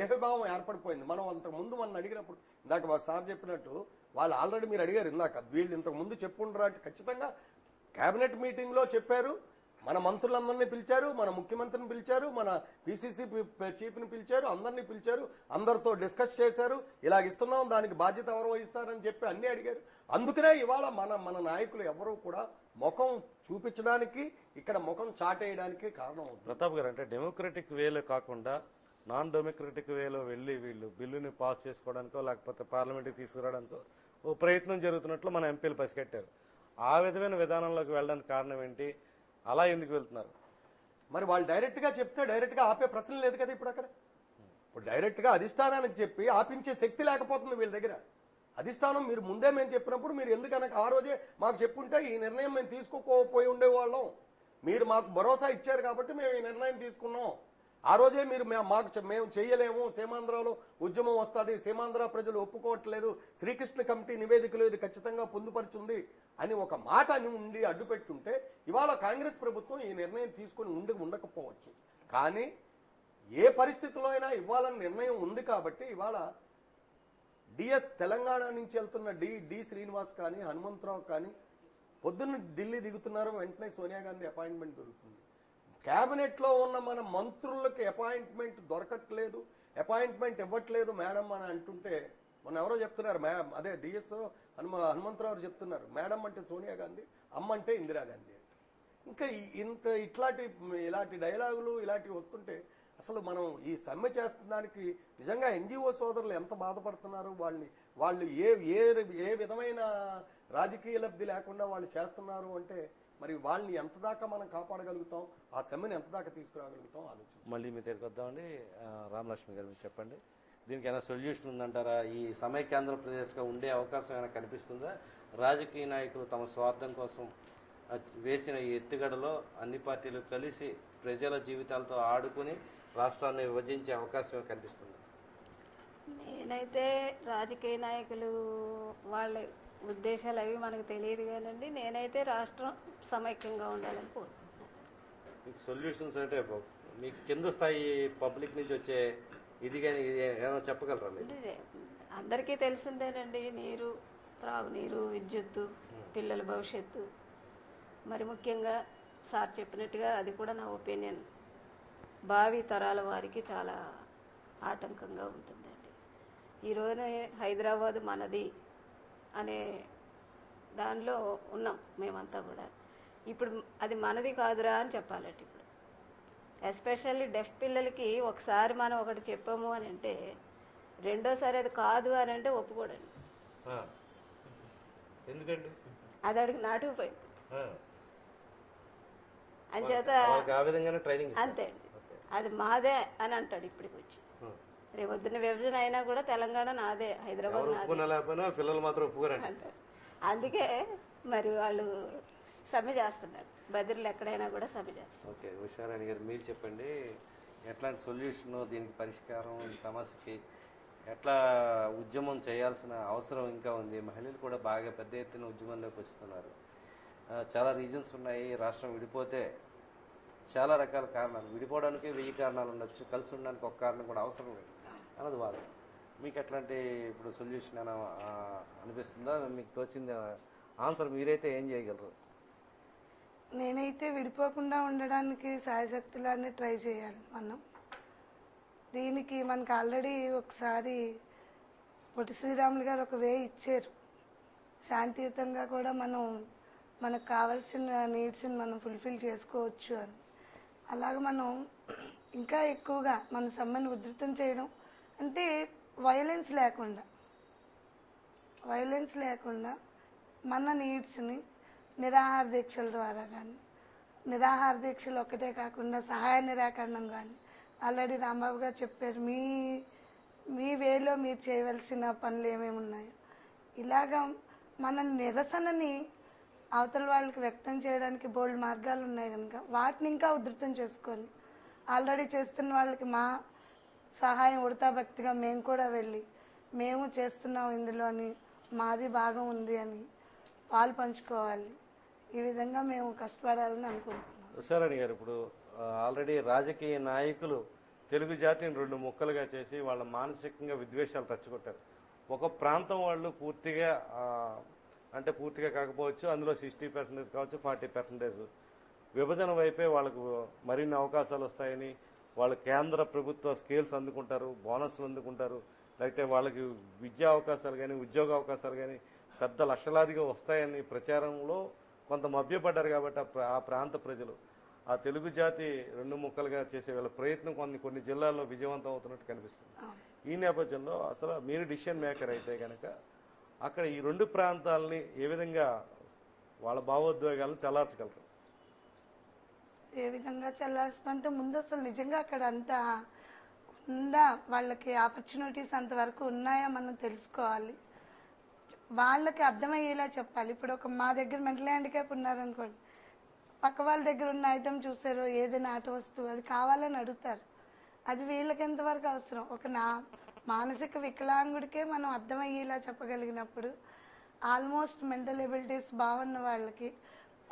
ఏహభావం ఏర్పడిపోయింది. మనం అంతకుముందు మనం అడిగినప్పుడు ఇందాక సార్ చెప్పినట్టు వాళ్ళు ఆల్రెడీ మీరు అడిగారు ఇందాక, వీళ్ళు ఇంతకు ముందు చెప్పుండ్రా అంటే ఖచ్చితంగా కేబినెట్ మీటింగ్ లో చెప్పారు. మన మంత్రులందరినీ పిలిచారు, మన ముఖ్యమంత్రిని పిలిచారు, మన పిసిసి చీఫ్ ని పిలిచారు, అందరినీ పిలిచారు, అందరితో డిస్కస్ చేశారు. ఇలాగ ఇస్తున్నాం, దానికి బాధ్యత ఎవరు వహిస్తారని చెప్పి అన్ని అడిగారు. అందుకనే ఇవాళ మన నాయకులు ఎవరూ కూడా ముఖం చూపించడానికి, ఇక్కడ ముఖం చాటేయడానికి కారణం అవుతుంది. ప్రతాప్ గారు, అంటే డెమోక్రటిక్ వేలో కాకుండా నాన్ డెమోక్రటిక్ వేలో వెళ్ళి వీళ్ళు బిల్లుని పాస్ చేసుకోవడానికో లేకపోతే పార్లమెంట్కి తీసుకురావడానికో ఓ ప్రయత్నం జరుగుతున్నట్లు మన ఎంపీలు పసిగట్టారు. ఆ విధమైన విధానంలోకి వెళ్ళడానికి కారణం ఏంటి? అలా ఎందుకు వెళ్తున్నారు? మరి వాళ్ళు డైరెక్ట్ గా చెప్తే డైరెక్ట్ గా ఆపే ప్రశ్న లేదు కదా. ఇప్పుడు డైరెక్ట్ గా అధిష్టానానికి చెప్పి ఆపించే శక్తి లేకపోతుంది వీళ్ళ దగ్గర. అధిష్టానం మీరు ముందే మేము చెప్పినప్పుడు మీరు ఎందుకనక ఆ రోజే మాకు చెప్పుంటే ఈ నిర్ణయం మేము తీసుకోకపోయి ఉండేవాళ్ళం. మీరు మాకు భరోసా ఇచ్చారు కాబట్టి మేము ఈ నిర్ణయం తీసుకున్నాం. ఆ రోజే మీరు మేము చేయలేము, సీమాంధ్రలో ఉద్యమం వస్తుంది, సీమాంధ్ర ప్రజలు ఒప్పుకోవట్లేదు, శ్రీకృష్ణ కమిటీ నివేదికలో ఇది ఖచ్చితంగా పొందుపరుచుంది అని ఒక మాట ఉండి అడ్డుపెట్టుంటే ఇవాళ కాంగ్రెస్ ప్రభుత్వం ఈ నిర్ణయం తీసుకుని ఉండకపోవచ్చు. కానీ ఏ పరిస్థితిలో అయినా ఇవ్వాలని నిర్ణయం ఉంది కాబట్టి ఇవాళ డిఎస్ తెలంగాణ నుంచి వెళ్తున్న డి శ్రీనివాస్ కానీ హనుమంతరావు కానీ పొద్దున్న ఢిల్లీ దిగుతున్నారు, వెంటనే సోనియా గాంధీ అపాయింట్మెంట్ దొరుకుతుంది. కేబినెట్ లో ఉన్న మన మంత్రులకి అపాయింట్మెంట్ దొరకట్లేదు, అపాయింట్మెంట్ ఇవ్వట్లేదు మేడం అని అంటుంటే మొన్న ఎవరో చెప్తున్నారు, అదే డిఎస్ హనుమంతరావు చెప్తున్నారు, మేడం అంటే సోనియా గాంధీ, అమ్మ అంటే ఇందిరాగాంధీ. ఇంకా ఇలాంటి డైలాగులు ఇలాంటివి వస్తుంటే అసలు మనం ఈ సమ్మె చేస్తున్నదానికి నిజంగా ఎన్జిఓ సోదరులు ఎంత బాధపడుతున్నారు, వాళ్ళు ఏ విధమైన రాజకీయ లబ్ధి లేకుండా వాళ్ళు చేస్తున్నారు అంటే మరి వాళ్ళని ఎంత దాకా మనం కాపాడగలుగుతాం, ఆ సమ్మెను ఎంత దాకా తీసుకురాగలుగుతాం ఆలోచించాలి. మళ్ళీ మీ దగ్గరికి వద్దామండి. రామలక్ష్మి గారు మీరు చెప్పండి, దీనికి ఏమైనా సొల్యూషన్ ఉందంటారా? ఈ సమైక్య ఆంధ్రప్రదేశ్గా ఉండే అవకాశం ఏమైనా కనిపిస్తుందా? రాజకీయ నాయకులు తమ స్వార్థం కోసం వేసిన ఈ ఎత్తుగడలో అన్ని పార్టీలు కలిసి ప్రజల జీవితాలతో ఆడుకుని రాష్ట్రాన్ని విభజించే అవకాశం కనిపిస్తుంది? నేనైతే రాజకీయ నాయకులు వాళ్ళ ఉద్దేశాలు అవి మనకు తెలియదు కానండి, నేనైతే రాష్ట్రం సమైక్యంగా ఉండాలని కోరుకుంటున్నాను. మీకు సొల్యూషన్స్ అంటే మీకు కింద స్థాయి పబ్లిక్ నుంచి వచ్చే ఇది కానీ ఏమైనా చెప్పగలరా? అందరికీ తెలిసిందేనండి, నీరు, త్రాగునీరు, విద్యుత్తు, పిల్లల భవిష్యత్తు, మరి ముఖ్యంగా సార్ చెప్పినట్టుగా అది కూడా నా ఒపీనియన్, భావి తరాల వారికి చాలా ఆటంకంగా ఉంటుందండి. ఈరోజు హైదరాబాద్ మనది అనే దానిలో ఉన్నాం మేమంతా కూడా. ఇప్పుడు అది మనది కాదురా అని చెప్పాలంటే ఇప్పుడు ఎస్పెషల్లీ డెఫ్ పిల్లలకి ఒకసారి మనం ఒకటి చెప్పాము అని అంటే రెండోసారి అది కాదు అని అంటే ఒప్పుకోడండి. ఎందుకండి? అది అడిగి నాటుకుపోయింది అంచేత అంతే అండి, అది మాదే అని అంటాడు ఇప్పటికి వచ్చి. రేపొద్దున విభజన అయినా కూడా తెలంగాణ నాదే, హైదరాబాద్ నాదే, పిల్లలు మాత్రం ఒప్పుకోరండి. అందుకే మరి వాళ్ళు సమ్మె చేస్తున్నారు, బదిలీలు ఎక్కడైనా కూడా సమ్మె చేస్తారు. ఓకే, ఉషారాణి గారు మీరు చెప్పండి, ఎట్లాంటి సొల్యూషన్, దీనికి పరిష్కారం, ఈ సమస్యకి ఎట్లా ఉద్యమం చేయాల్సిన అవసరం ఇంకా ఉంది? మహిళలు కూడా బాగా పెద్ద ఎత్తున ఉద్యమంలోకి వస్తున్నారు. చాలా రీజన్స్ ఉన్నాయి. రాష్ట్రం విడిపోతే చాలా రకాల కారణాలు, విడిపోవడానికి 1000 కారణాలు ఉండొచ్చు, కలిసి ఉండడానికి ఒక కారణం కూడా అవసరం లేదు అన్నది వాదన. మీకు ఎట్లాంటి ఇప్పుడు సొల్యూషన్ అని అనిపిస్తుందా? మీకు తోచింది ఆన్సర్ మీరైతే ఏం చేయగలరు? నేనైతే విడిపోకుండా ఉండడానికి సాయశక్తులన్నీ ట్రై చేయాలి మనం. దీనికి మనకు ఆల్రెడీ ఒకసారి పొట్టి శ్రీరాములు గారు ఒక వే ఇచ్చారు. శాంతియుతంగా కూడా మనం మనకు కావాల్సిన నీడ్స్ని మనం ఫుల్ఫిల్ చేసుకోవచ్చు అని. అలాగే మనం ఇంకా ఎక్కువగా మన సమ్మెను ఉధృతం చేయడం అంటే వైలెన్స్ లేకుండా మన నీడ్స్ని నిరాహార దీక్షల ద్వారా కానీ, నిరాహార దీక్షలు ఒక్కటే కాకుండా సహాయ నిరాకరణం కానీ, ఆల్రెడీ రాంబాబు గారు చెప్పారు మీ వేలో మీరు చేయవలసిన పనులు ఏమేమి ఉన్నాయో. ఇలాగా మన నిరసనని అవతల వాళ్ళకి వ్యక్తం చేయడానికి బోల్డ్ మార్గాలు ఉన్నాయి కనుక వాటిని ఇంకా ఉధృతం చేసుకొని ఆల్రెడీ చేస్తున్న వాళ్ళకి మా సహాయం ఉడతా భక్తిగా మేము కూడా వెళ్ళి మేము చేస్తున్నాం ఇందులో అని, మాది భాగం ఉంది అని పాలు పంచుకోవాలి. ఈ విధంగా మేము కష్టపడాలని అనుకుంటున్నాం. ఉషారాణి గారు, ఇప్పుడు ఆల్రెడీ రాజకీయ నాయకులు తెలుగు జాతిని 2 ముక్కలుగా చేసి వాళ్ళ మానసికంగా విద్వేషాలు రెచ్చగొట్టారు. ఒక ప్రాంతం వాళ్ళు పూర్తిగా అంటే పూర్తిగా కాకపోవచ్చు, అందులో 60% కావచ్చు, 40% విభజన వైపే వాళ్ళకు మరిన్ని అవకాశాలు వస్తాయని, వాళ్ళు కేంద్ర ప్రభుత్వ స్కేల్స్ అందుకుంటారు, బోనస్లు అందుకుంటారు, లేకపోతే వాళ్ళకి విద్యా అవకాశాలు కానీ ఉద్యోగ అవకాశాలు కానీ పెద్ద లక్షలాదిగా వస్తాయని ప్రచారంలో కొంత మభ్యపడ్డారు. కాబట్టి ఆ ప్రాంత ప్రజలు ఆ తెలుగు జాతి 2 ముక్కలుగా చేసే వీళ్ళ ప్రయత్నం కొన్ని జిల్లాల్లో విజయవంతం అవుతున్నట్టు కనిపిస్తుంది. ఈ నేపథ్యంలో అసలు మీరు డిసిషన్ మేకర్ అయితే కనుక అక్కడ ఈ 2 ప్రాంతాలని ఏ విధంగా వాళ్ళ భావోద్వేగాలను చల్లార్చగలరు? ఏ విధంగా చల్లారుస్తుంటే ముందు అసలు నిజంగా అక్కడ అంత ఉందా, వాళ్ళకి ఆపర్చునిటీస్ అంతవరకు ఉన్నాయా మనం తెలుసుకోవాలి. వాళ్ళకి అర్థమయ్యేలా చెప్పాలి. ఇప్పుడు మా దగ్గర మెంటల్ హ్యాండిక్యాప్ ఉన్నారనుకోండి, పక్క వాళ్ళ దగ్గర ఉన్న ఐటమ్ చూసారో ఏదైనా ఆట వస్తువు అది కావాలని అడుగుతారు. అది వీళ్ళకి ఎంతవరకు అవసరం? ఒక మానసిక వికలాంగుడికే మనం అర్థమయ్యేలా చెప్పగలిగినప్పుడు ఆల్మోస్ట్ మెంటల్ ఎబిలిటీస్ బాగున్న వాళ్ళకి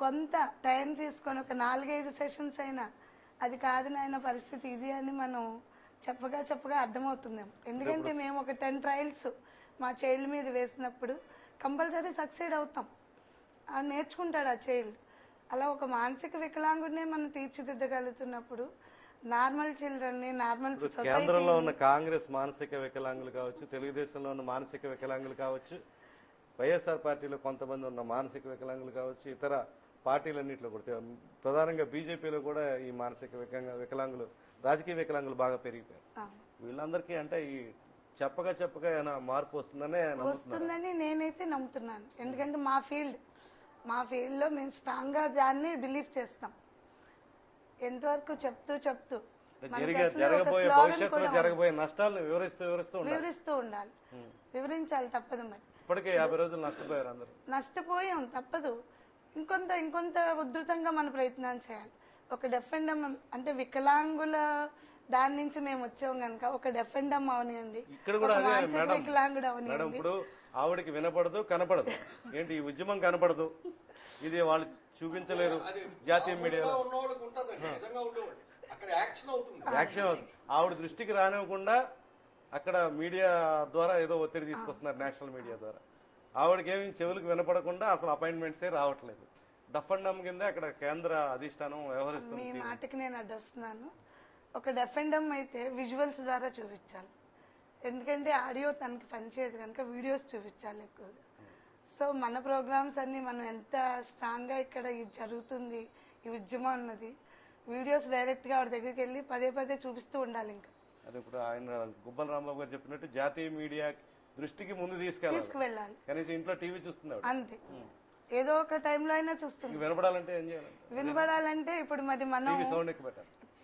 కొంత టైం తీసుకొని ఒక 4-5 సెషన్స్ అయినా అది కాదు నాయన పరిస్థితి ఇది అని మనం చెప్పగా అర్థమవుతుందేమో. ఎందుకంటే మేము ఒక 10 ట్రయల్స్ మా చైల్డ్ మీద వేసినప్పుడు కంపల్సరీ సక్సీడ్ అవుతాం. నేర్చుకుంటాడు ఆ చైల్డ్. అలా ఒక మానసిక వికలాంగుడినే మనం తీర్చిదిద్దగలుగుతున్నప్పుడు నార్మల్ చిల్డ్రన్ని నార్మల్ కేంద్రంలో ఉన్న కాంగ్రెస్ మానసిక వికలాంగులు కావచ్చు, తెలుగుదేశంలో ఉన్న మానసిక వికలాంగులు కావచ్చు, వైఎస్ఆర్ పార్టీలో కొంతమంది ఉన్న మానసిక వికలాంగులు కావచ్చు, ఇతర పార్టీలన్నింటిలో కూడా ప్రధానంగా బీజేపీలో కూడా ఈ మానసిక వికలాంగులు రాజకీయ వికలాంగులు బాగా పెరిగిపోయారు. వీళ్ళందరికీ అంటే ఈ చెప్పగా ఏమైనా మార్పు వస్తుందని నేనైతే నమ్ముతున్నాను. ఎందుకంటే మా ఫీల్డ్ లో మేము స్ట్రాంగ్ గా దాన్ని బిలీవ్ చేస్తాం. ఎంతవరకు చెప్తూ జరగబోయే నష్టాలను వివరిస్తూ ఉండాలి. వివరించాలి, తప్పదు. మరి ఇప్పటికే 50 రోజులు నష్టపోయారు అందరూ. నష్టపోయాం, తప్పదు. ఇంకొంత ఉధృతంగా మన ప్రయత్నాలు చేయాలి. ఒక డెఫెండమ్ అంటే వికలాంగుల దాని నుంచి మేము వచ్చాం కనుక ఒక డెఫెండమ్ అవనియండి, వికలాంగుడు అవనియండి. ఇప్పుడు ఆవిడకి వినపడదు, కనపడదు. ఏంటి ఈ ఉద్యమం కనపడదు, ఇది వాళ్ళు చూపించలేరు. జాతీయ మీడియాలో యాక్షన్ అవుతుంది. ఆవిడ దృష్టికి రానివ్వకుండా అక్కడ మీడియా ద్వారా ఏదో ఒత్తిడి తీసుకొస్తున్నారు, నేషనల్ మీడియా ద్వారా. ఆవిడకేమి చెవులకు వినపడకుండా అసలు అపాయింట్మెంట్సే రావట్లేదు. డఫండమ్ కింద అక్కడ కేంద్ర అధిష్టానం వ్యవహరిస్తుంది. మీ మాటకి నేను అడ్డొస్తున్నాను. ఒక డెఫెండమ్ అయితే విజువల్స్ ద్వారా చూపించాలి. ఎందుకంటే ఆడియో తనకి పనిచేయదు కనుక వీడియోస్ చూపించాలి ఎక్కువగా. సో మన ప్రోగ్రామ్స్ అన్ని మనం ఎంత స్ట్రాంగ్ గా ఇక్కడ ఇది జరుగుతుంది, ఈ ఉద్యమం అన్నది వీడియోస్ డైరెక్ట్ గా ఆవిడ దగ్గరికి వెళ్ళి పదే చూపిస్తూ ఉండాలి. ఇంకా అదే ఇప్పుడు ఆయన గుబ్బల రాంబాబు గారు చెప్పినట్టు జాతీయ మీడియా దృష్టికి ముందు తీసుకువెళ్ళాలి. కనీసం ఇంట్లో టీవీ చూస్తున్నారు అంతే, ఏదో ఒక టైంలో అయినా చూస్తుంది. వినపడాలంటే ఏం చేయాలి? వినపడాలంటే ఇప్పుడు మరి మనం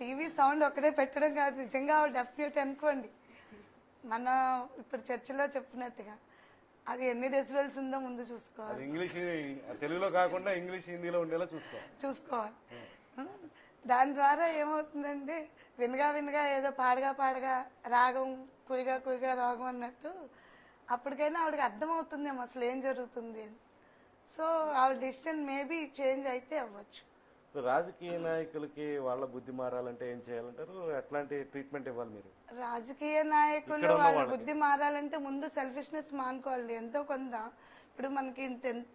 టీవీ సౌండ్ ఒకటే పెట్టడం కాదు. నిజంగా డెఫినెట్ అనుకోండి, మన ఇప్పుడు చర్చలో చెప్పినట్టుగా అది ఎన్ని డెసిబెల్స్ ఉందో ముందు చూసుకోవాలి. ఇంగ్లీష్ తెలుగులో కాకుండా ఇంగ్లీష్ హిందీలో ఉండేలా చూసుకోవాలి. దాని ద్వారా ఏమవుతుందంటే వినగా ఏదో పాడగా రాగం కురిగా రాగం అన్నట్టు అప్పటికైనా ఆవిడకి అర్థమవుతుందేమో అసలు ఏం జరుగుతుంది అని. సో ఆవిడ డిసిషన్ మేబీ చేంజ్ అయితే అవ్వచ్చు. రాజకీయ నాయకులకి వాళ్ళ బుద్ధి మారాలంటే ఏం చేయాలంటారు? ఎట్లాంటి ట్రీట్మెంట్ ఇవ్వాలి మీరు? రాజకీయ నాయకులు ఇక్కడ ఉన్న వాళ్ళ వాళ్ళకి. బుద్ధి మారాలంటే ముందు సెల్ఫిష్నెస్ మానుకోవాలి. ఎంతో కొంత ఇప్పుడు మనకి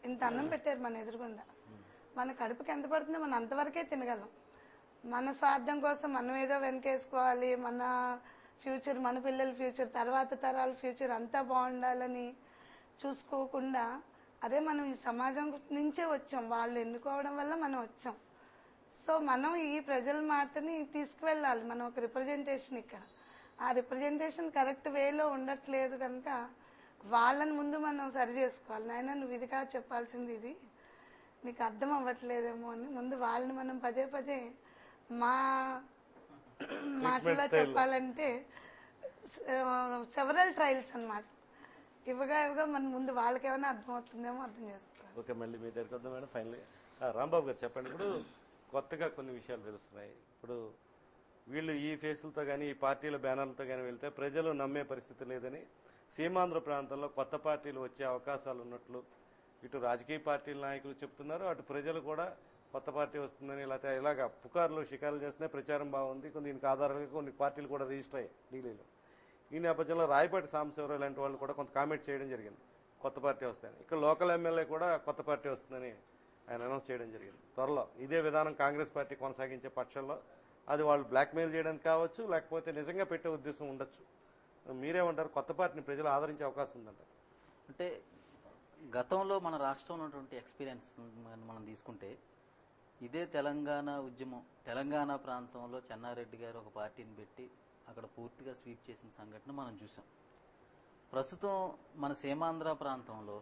ఇంత అన్నం పెట్టారు మన ఎదురుగుండా, మన కడుపుకి ఎంత పడుతుందో మనం అంతవరకే తినగలం. మన స్వార్థం కోసం మనం ఏదో వెనకేసుకోవాలి, మన ఫ్యూచర్, మన పిల్లల ఫ్యూచర్, తర్వాత తరాల ఫ్యూచర్ అంతా బాగుండాలని చూసుకోకుండా, అదే మనం ఈ సమాజం నుంచే వచ్చాం, వాళ్ళు ఎన్నుకోవడం వల్ల మనం వచ్చాం. సో మనం ఈ ప్రజల మాటని తీసుకువెళ్ళాలి. మనం ఒక రిప్రజెంటేషన్ ఇక్కడ, ఆ రిప్రజెంటేషన్ కరెక్ట్ వేలో ఉండట్లేదు కనుక వాళ్ళని ముందు మనం సరి చేసుకోవాలి. నాయన నువ్వు ఇది కాదు చెప్పాల్సింది, ఇది నీకు అర్థం అవ్వట్లేదేమో అని ముందు వాళ్ళని మనం పదే పదే మా మాటల్లో చెప్పాలంటే సెవరల్ ట్రయల్స్ అన్నమాట. ఇవ్వగా మన ముందు వాళ్ళకి ఏమైనా అర్థమవుతుందేమో అర్థం చేసుకోవాలి. ఓకే, మళ్ళీ మీ దగ్గరికి వద్దాం మేడం. ఫైనల్గా రాంబాబు గారు చెప్పండి. ఇప్పుడు కొత్తగా కొన్ని విషయాలు తెలుస్తున్నాయి. ఇప్పుడు వీళ్ళు ఈ ఫేసులతో కానీ ఈ పార్టీల బ్యానర్లతో కానీ వెళ్తే ప్రజలు నమ్మే పరిస్థితి లేదని, సీమాంధ్ర ప్రాంతంలో కొత్త పార్టీలు వచ్చే అవకాశాలు ఉన్నట్లు ఇటు రాజకీయ పార్టీల నాయకులు చెప్తున్నారు, అటు ప్రజలు కూడా కొత్త పార్టీ వస్తుందని ఇలాగా పుకార్లు షికారులు చేస్తున్నాయి. ప్రచారం బాగుంది, దీనికి ఆధారంగా కొన్ని పార్టీలు కూడా రిజిస్టర్ అయ్యాయి ఢిల్లీలో. ఈ నేపథ్యంలో రాయపాటి సాంబశివరావు లాంటి వాళ్ళు కూడా కొంత కామెంట్ చేయడం జరిగింది, కొత్త పార్టీ వస్తాయని. ఇక్కడ లోకల్ ఎమ్మెల్యే కూడా కొత్త పార్టీ వస్తుందని ఆయన అనౌన్స్ చేయడం జరిగింది. త్వరలో ఇదే విధానం కాంగ్రెస్ పార్టీ కొనసాగించే పక్షంలో అది వాళ్ళు బ్లాక్మెయిల్ చేయడానికి కావచ్చు, లేకపోతే నిజంగా పెట్టే ఉద్దేశం ఉండొచ్చు. మీరేమంటారు? కొత్త పార్టీని ప్రజలు ఆదరించే అవకాశం ఉందంటారు? అంటే గతంలో మన రాష్ట్రంలో ఉన్నటువంటి ఎక్స్పీరియన్స్ మనం తీసుకుంటే, ఇదే తెలంగాణ ఉద్యమం, తెలంగాణ ప్రాంతంలో చెన్నారెడ్డి గారు ఒక పార్టీని పెట్టి అక్కడ పూర్తిగా స్వీప్ చేసిన సంఘటన మనం చూసాం. ప్రస్తుతం మన సీమాంధ్ర ప్రాంతంలో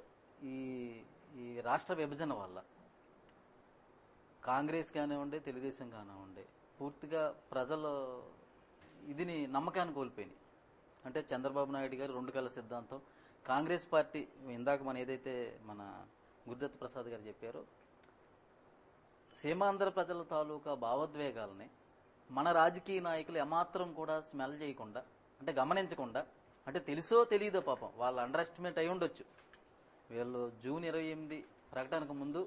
ఈ రాష్ట్ర విభజన వల్ల కాంగ్రెస్ కానివ్వండి, తెలుగుదేశం కానివ్వండి, పూర్తిగా ప్రజలు ఇదిని నమ్మకాన్ని కోల్పోయినాయి. అంటే చంద్రబాబు నాయుడు గారు రెండు కళ్ళ సిద్ధాంతం, కాంగ్రెస్ పార్టీ ఇందాక మన ఏదైతే మన గురుదత్ ప్రసాద్ గారు చెప్పారో, సీమాంధ్ర ప్రజల తాలూకా భావోద్వేగాలని మన రాజకీయ నాయకులు ఏమాత్రం కూడా స్మెల్ చేయకుండా, అంటే గమనించకుండా, అంటే తెలుసో తెలియదో పాపం వాళ్ళు అండర్ ఎస్టిమేట్ అయి ఉండొచ్చు. వీళ్ళు జూన్ 28 ప్రకటనకు ముందు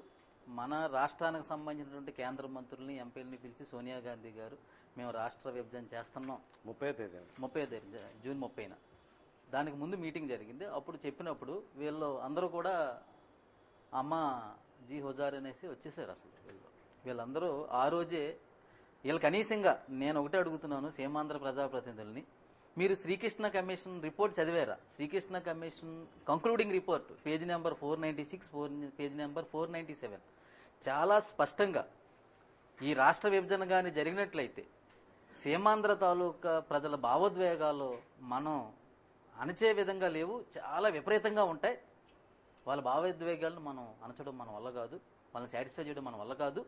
మన రాష్ట్రానికి సంబంధించినటువంటి కేంద్ర మంత్రుల్ని, ఎంపీలని పిలిచి సోనియా గాంధీ గారు మేము రాష్ట్ర విభజన చేస్తున్నాం 30 జూన్ 30న దానికి ముందు మీటింగ్ జరిగింది. అప్పుడు చెప్పినప్పుడు వీళ్ళు అందరూ కూడా అమ్మ జీ హుజార్ అనేసి వచ్చేసారు. అసలు వీళ్ళందరూ ఆ రోజే వీళ్ళు కనీసంగా నేను ఒకటే అడుగుతున్నాను సీమాంధ్ర ప్రజాప్రతినిధుల్ని, మీరు శ్రీకృష్ణ కమిషన్ రిపోర్ట్ చదివారా? Srikrishna commission concluding report page number 496, page number 497 చాలా స్పష్టంగా ఈ రాష్ట్ర విభజన కానీ జరిగినట్లయితే సీమాంధ్ర తాలూకా ప్రజల భావోద్వేగాలు మనం అణచే విధంగా లేవు, చాలా విపరీతంగా ఉంటాయి. వాళ్ళ భావోద్వేగాలను మనం అణచడం మన వల్ల కాదు, వాళ్ళని సాటిస్ఫై చేయడం మన వల్ల కాదు.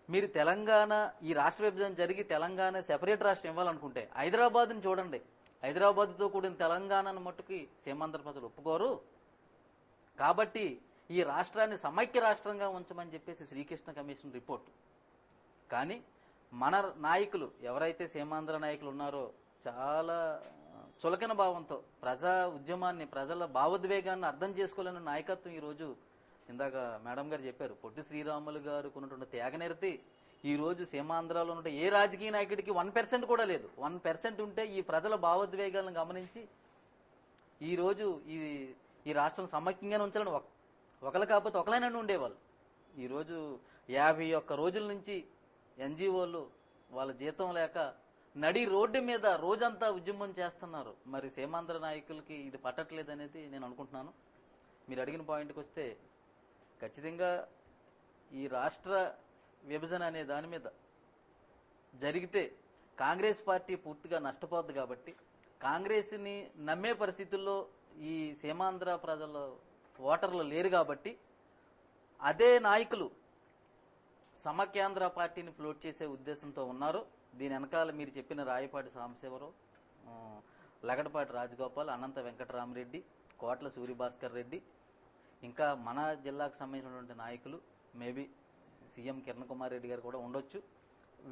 మీరు తెలంగాణ ఈ రాష్ట్ర విభజన జరిగి తెలంగాణ సెపరేట్ రాష్ట్రం ఇవ్వాలనుకుంటే హైదరాబాద్ని చూడండి, హైదరాబాద్తో కూడిన తెలంగాణను మట్టుకి సీమాంధ్ర ప్రజలు ఒప్పుకోరు. కాబట్టి ఈ రాష్ట్రాన్ని సమైక్య రాష్ట్రంగా ఉంచమని చెప్పేసి శ్రీకృష్ణ కమిషన్ రిపోర్ట్. కానీ మన నాయకులు ఎవరైతే సీమాంధ్ర నాయకులు ఉన్నారో చాలా చులకన భావంతో ప్రజా ఉద్యమాన్ని, ప్రజల భావోద్వేగాన్ని అర్థం చేసుకోలేని నాయకత్వం ఈరోజు, ఇందాక మేడం గారు చెప్పారు, పొట్టి శ్రీరాములు గారు కొన్నటువంటి త్యాగనిరతి ఈరోజు సీమాంధ్రలో ఉంటే ఏ రాజకీయ నాయకుడికి 1% కూడా లేదు. 1% ఉంటే ఈ ప్రజల భావోద్వేగాలను గమనించి ఈరోజు ఈ రాష్ట్రం సమైక్యంగానే ఉంచాలని ఒకరు కాకపోతే ఒకలైనా ఉండేవాళ్ళు. ఈరోజు 51 రోజుల నుంచి ఎన్జిఓలు వాళ్ళ జీతం లేక నడి రోడ్డు మీద రోజంతా ఉద్యమం చేస్తున్నారు. మరి సీమాంధ్ర నాయకులకి ఇది పట్టట్లేదు అనేది నేను అనుకుంటున్నాను. మీరు అడిగిన పాయింట్కి వస్తే ఖచ్చితంగా ఈ రాష్ట్ర విభజన అనే దాని మీద జరిగితే కాంగ్రెస్ పార్టీ పూర్తిగా నష్టపోద్ది. కాబట్టి కాంగ్రెస్ని నమ్మే పరిస్థితుల్లో ఈ సీమాంధ్ర ప్రజల ఓటర్లు లేరు. కాబట్టి అదే నాయకులు సమైక్యాంధ్ర పార్టీని ఫ్లోట్ చేసే ఉద్దేశంతో ఉన్నారు. దీని వెనకాల మీరు చెప్పిన రాయపాటి సాంబశివరావు, లగడపాటి రాజగోపాల్, అనంత వెంకటరామరెడ్డి, కోట్ల సూర్యభాస్కర్ రెడ్డి, ఇంకా మన జిల్లాకు సంబంధించినటువంటి నాయకులు, మేబీ సీఎం కిరణ్ కుమార్ రెడ్డి గారు కూడా ఉండొచ్చు.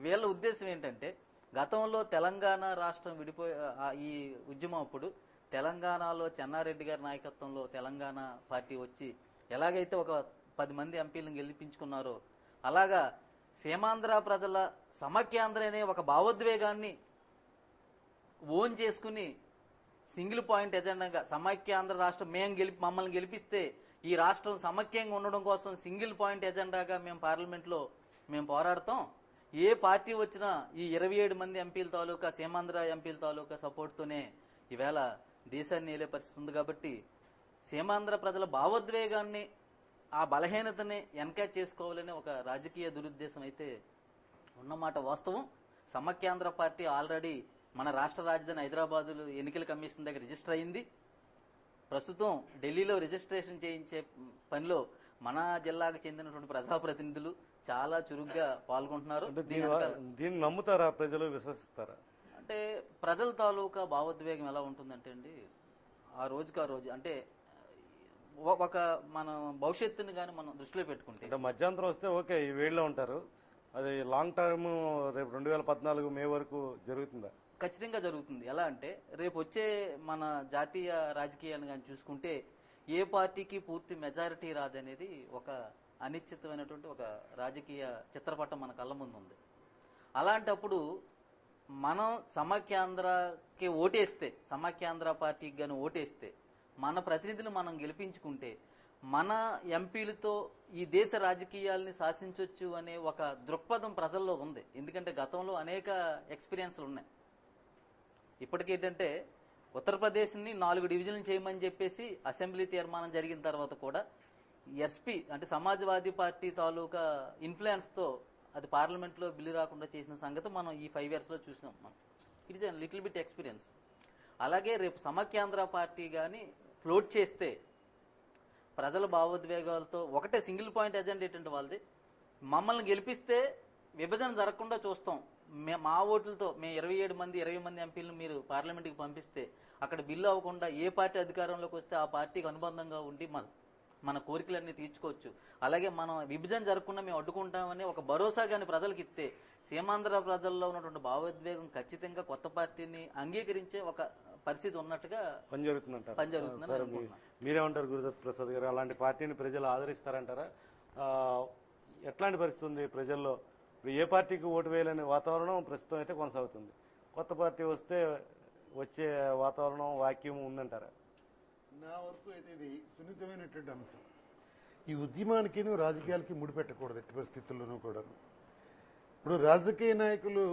వీళ్ళ ఉద్దేశం ఏంటంటే గతంలో తెలంగాణ రాష్ట్రం విడిపోయి ఈ ఉద్యమం అప్పుడు తెలంగాణలో చెన్నారెడ్డి గారి నాయకత్వంలో తెలంగాణ పార్టీ వచ్చి ఎలాగైతే ఒక 10 మంది ఎంపీలను గెలిపించుకున్నారో అలాగా సీమాంధ్ర ప్రజల సమైక్యాంధ్ర అనే ఒక భావోద్వేగాన్ని ఓన్ చేసుకుని సింగిల్ పాయింట్ ఎజెండాగా సమైక్యాంధ్ర రాష్ట్రం మమ్మల్ని గెలిపిస్తే ఈ రాష్ట్రం సమైక్యంగా ఉండడం కోసం సింగిల్ పాయింట్ ఎజెండాగా మేము పార్లమెంట్లో మేము పోరాడతాం. ఏ పార్టీ వచ్చినా ఈ 27 మంది ఎంపీల తాలూకా సీమాంధ్ర ఎంపీల తాలూకా సపోర్ట్తోనే ఈవేళ దేశాన్ని ఏలే పరిస్థితి ఉంది. కాబట్టి సీమాంధ్ర ప్రజల భావోద్వేగాన్ని ఆ బలహీనతని ఎన్కాచ్ చేసుకోవాలనే ఒక రాజకీయ దురుద్దేశం అయితే ఉన్నమాట వాస్తవం. సమైక్యాంధ్ర పార్టీ ఆల్రెడీ మన రాష్ట్ర రాజధాని హైదరాబాదులో ఎన్నికల కమిషన్ దగ్గర రిజిస్టర్ అయింది. ప్రస్తుతం ఢిల్లీలో రిజిస్ట్రేషన్ చేయించే పనిలో మన జిల్లాకు చెందినటువంటి ప్రజాప్రతినిధులు చాలా చురుగ్గా పాల్గొంటున్నారు. దీన్ని నమ్ముతారా ప్రజలు, విశ్వసిస్తారా? అంటే ప్రజల తాలూకా భావోద్వేగం ఎలా ఉంటుందంటే అండి, ఆ రోజుకి ఆ రోజు అంటే ఒక మన భవిష్యత్తుని కానీ మనం దృష్టిలో పెట్టుకుంటే అంటే మధ్యాంతరం వస్తే ఓకే ఈ వేళ్ళలో ఉంటారు, అది లాంగ్ టర్మ్ రేపు 2014 మే వరకు జరుగుతుందా? ఖచ్చితంగా జరుగుతుంది. ఎలా అంటే రేపు వచ్చే మన జాతీయ రాజకీయాలను కానీ చూసుకుంటే ఏ పార్టీకి పూర్తి మెజారిటీ రాదనేది ఒక అనిశ్చితమైనటువంటి ఒక రాజకీయ చిత్రపటం మన కళ్ళ ముందు ఉంది. అలాంటప్పుడు మనం సమైక్యాంధ్రకి ఓటేస్తే, సమైక్యాంధ్ర పార్టీకి కానీ ఓటేస్తే, మన ప్రతినిధులు మనం గెలిపించుకుంటే మన ఎంపీలతో ఈ దేశ రాజకీయాల్ని శాసించవచ్చు అనే ఒక దృక్పథం ప్రజల్లో ఉంది. ఎందుకంటే గతంలో అనేక ఎక్స్పీరియన్స్లు ఉన్నాయి. ఇప్పటికేంటంటే ఉత్తరప్రదేశ్ని 4 డివిజన్లు చేయమని చెప్పేసి అసెంబ్లీ తీర్మానం జరిగిన తర్వాత కూడా ఎస్పీ అంటే సమాజ్వాదీ పార్టీ తాలూకా ఇన్ఫ్లుయెన్స్తో అది పార్లమెంట్లో బిల్లు రాకుండా చేసిన సంగతి మనం ఈ 5 yearsలో చూసినాం. మనం it is little bit experience. అలాగే రేపు సమైక్యాంధ్ర పార్టీ కానీ ఫ్లోట్ చేస్తే ప్రజల భావోద్వేగాలతో ఒకటే సింగిల్ పాయింట్ ఎజెండా ఏంటంటే వాళ్ళది, మమ్మల్ని గెలిపిస్తే విభజన జరగకుండా చూస్తాం, మా ఓట్లతో మేము 20 మంది ఎంపీలను మీరు పార్లమెంట్కి పంపిస్తే అక్కడ బిల్లు అవ్వకుండా ఏ పార్టీ అధికారంలోకి వస్తే ఆ పార్టీకి అనుబంధంగా ఉండి మన కోరికలన్నీ తీర్చుకోవచ్చు. అలాగే మనం విభజన జరగకుండా మేము అడ్డుకుంటామని ఒక భరోసా కానీ ప్రజలకు ఇస్తే సీమాంధ్ర ప్రజల్లో ఉన్నటువంటి భావోద్వేగం ఖచ్చితంగా కొత్త పార్టీని అంగీకరించే ఒక పరిస్థితి ఉన్నట్టుగా పనిజరుగుతుందని మీరేమంటారు గురుదత్ ప్రసాద్ గారు? అలాంటి పార్టీని ప్రజలు ఆదరిస్తారంటారా? ఎట్లాంటి పరిస్థితి ఉంది ప్రజల్లో? ఏ పార్టీకి ఓటు వేయాలనే వాతావరణం ప్రస్తుతం అయితే కొనసాగుతుంది. కొత్త పార్టీ వస్తే వచ్చే వాతావరణం వాక్యం ఉందంటారా? నా వరకు అయితే ఇది సున్నితమైనటువంటి అంశం. ఈ ఉద్యమానికి రాజకీయాలకి ముడిపెట్టకూడదు ఎట్టి పరిస్థితుల్లోనూ కూడా. ఇప్పుడు రాజకీయ నాయకులు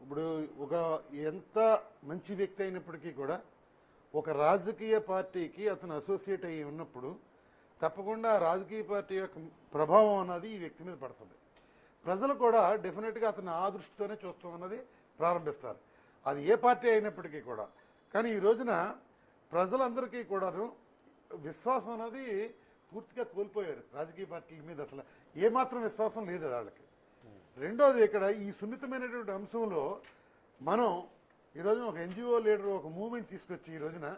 ఇప్పుడు ఒక ఎంత మంచి వ్యక్తి అయినప్పటికీ కూడా ఒక రాజకీయ పార్టీకి అతను అసోసియేట్ అయ్యి ఉన్నప్పుడు తప్పకుండా ఆ రాజకీయ పార్టీ యొక్క ప్రభావం అన్నది ఈ వ్యక్తి మీద పడుతుంది. ప్రజలు కూడా డెఫినెట్గా అతను ఆ దృష్టితోనే చూస్తాం అన్నది ప్రారంభిస్తారు, అది ఏ పార్టీ అయినప్పటికీ కూడా. కానీ ఈ రోజున ప్రజలందరికీ కూడాను విశ్వాసం అనేది పూర్తిగా కోల్పోయారు రాజకీయ పార్టీల మీద. అసలు ఏమాత్రం విశ్వాసం లేదు వాళ్ళకి. రెండోది, ఇక్కడ ఈ సున్నితమైనటువంటి అంశంలో మనం ఈరోజు ఒక ఎన్జిఓ లీడర్ ఒక మూవ్మెంట్ తీసుకొచ్చి ఈ రోజున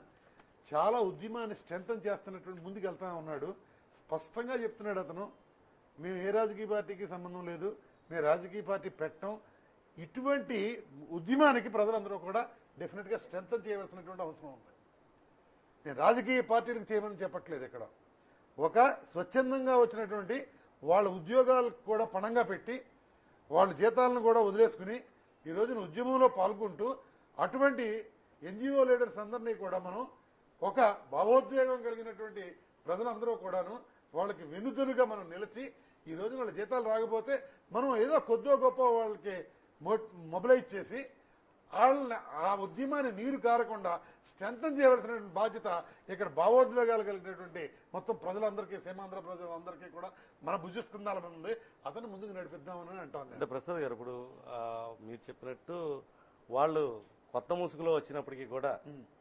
చాలా ఉద్యమాన్ని స్ట్రెంథన్ చేస్తున్నటువంటి ముందుకు వెళ్తా ఉన్నాడు. స్పష్టంగా చెప్తున్నాడు అతను, మేము ఏ రాజకీయ పార్టీకి సంబంధం లేదు, మేము రాజకీయ పార్టీ పెట్టం. ఇటువంటి ఉద్యమానికి ప్రజలందరూ కూడా డెఫినెట్గా స్ట్రెంథన్ చేయవలసినటువంటి అవసరం ఉంది. నేను రాజకీయ పార్టీలకు చేయమని చెప్పట్లేదు. ఇక్కడ ఒక స్వచ్ఛందంగా వచ్చినటువంటి వాళ్ళ ఉద్యోగాలకు కూడా పణంగా పెట్టి వాళ్ళ జీతాలను కూడా వదిలేసుకుని ఈ రోజున ఉద్యమంలో పాల్గొంటూ అటువంటి ఎన్జిఓ లీడర్స్ అందరినీ కూడా మనం ఒక భావోద్వేగం కలిగినటువంటి ప్రజలందరూ కూడాను వాళ్ళకి వెనుదనుగా మనం నిలిచి ఈ రోజు వాళ్ళ జీతాలు రాకపోతే మనం ఏదో కొద్దో గొప్ప వాళ్ళకి మొబిలైజ్ చేసి వాళ్ళని ఆ ఉద్యమాన్ని నీరు కారకుండా స్ట్రెంథన్ చేయవలసినటువంటి బాధ్యత ఇక్కడ భావోద్వేగాలు కలిగినటువంటి మొత్తం ప్రజలందరికీ, సీమాంధ్ర ప్రజలందరికీ కూడా మన భుజస్కంధాల మీద ఉంది. అతను ముందుకు నడిపిద్దామని అంటాను. అంటే ప్రసాద్ గారు, ఇప్పుడు మీరు చెప్పినట్టు వాళ్ళు కొత్త ముసుగులో వచ్చినప్పటికీ కూడా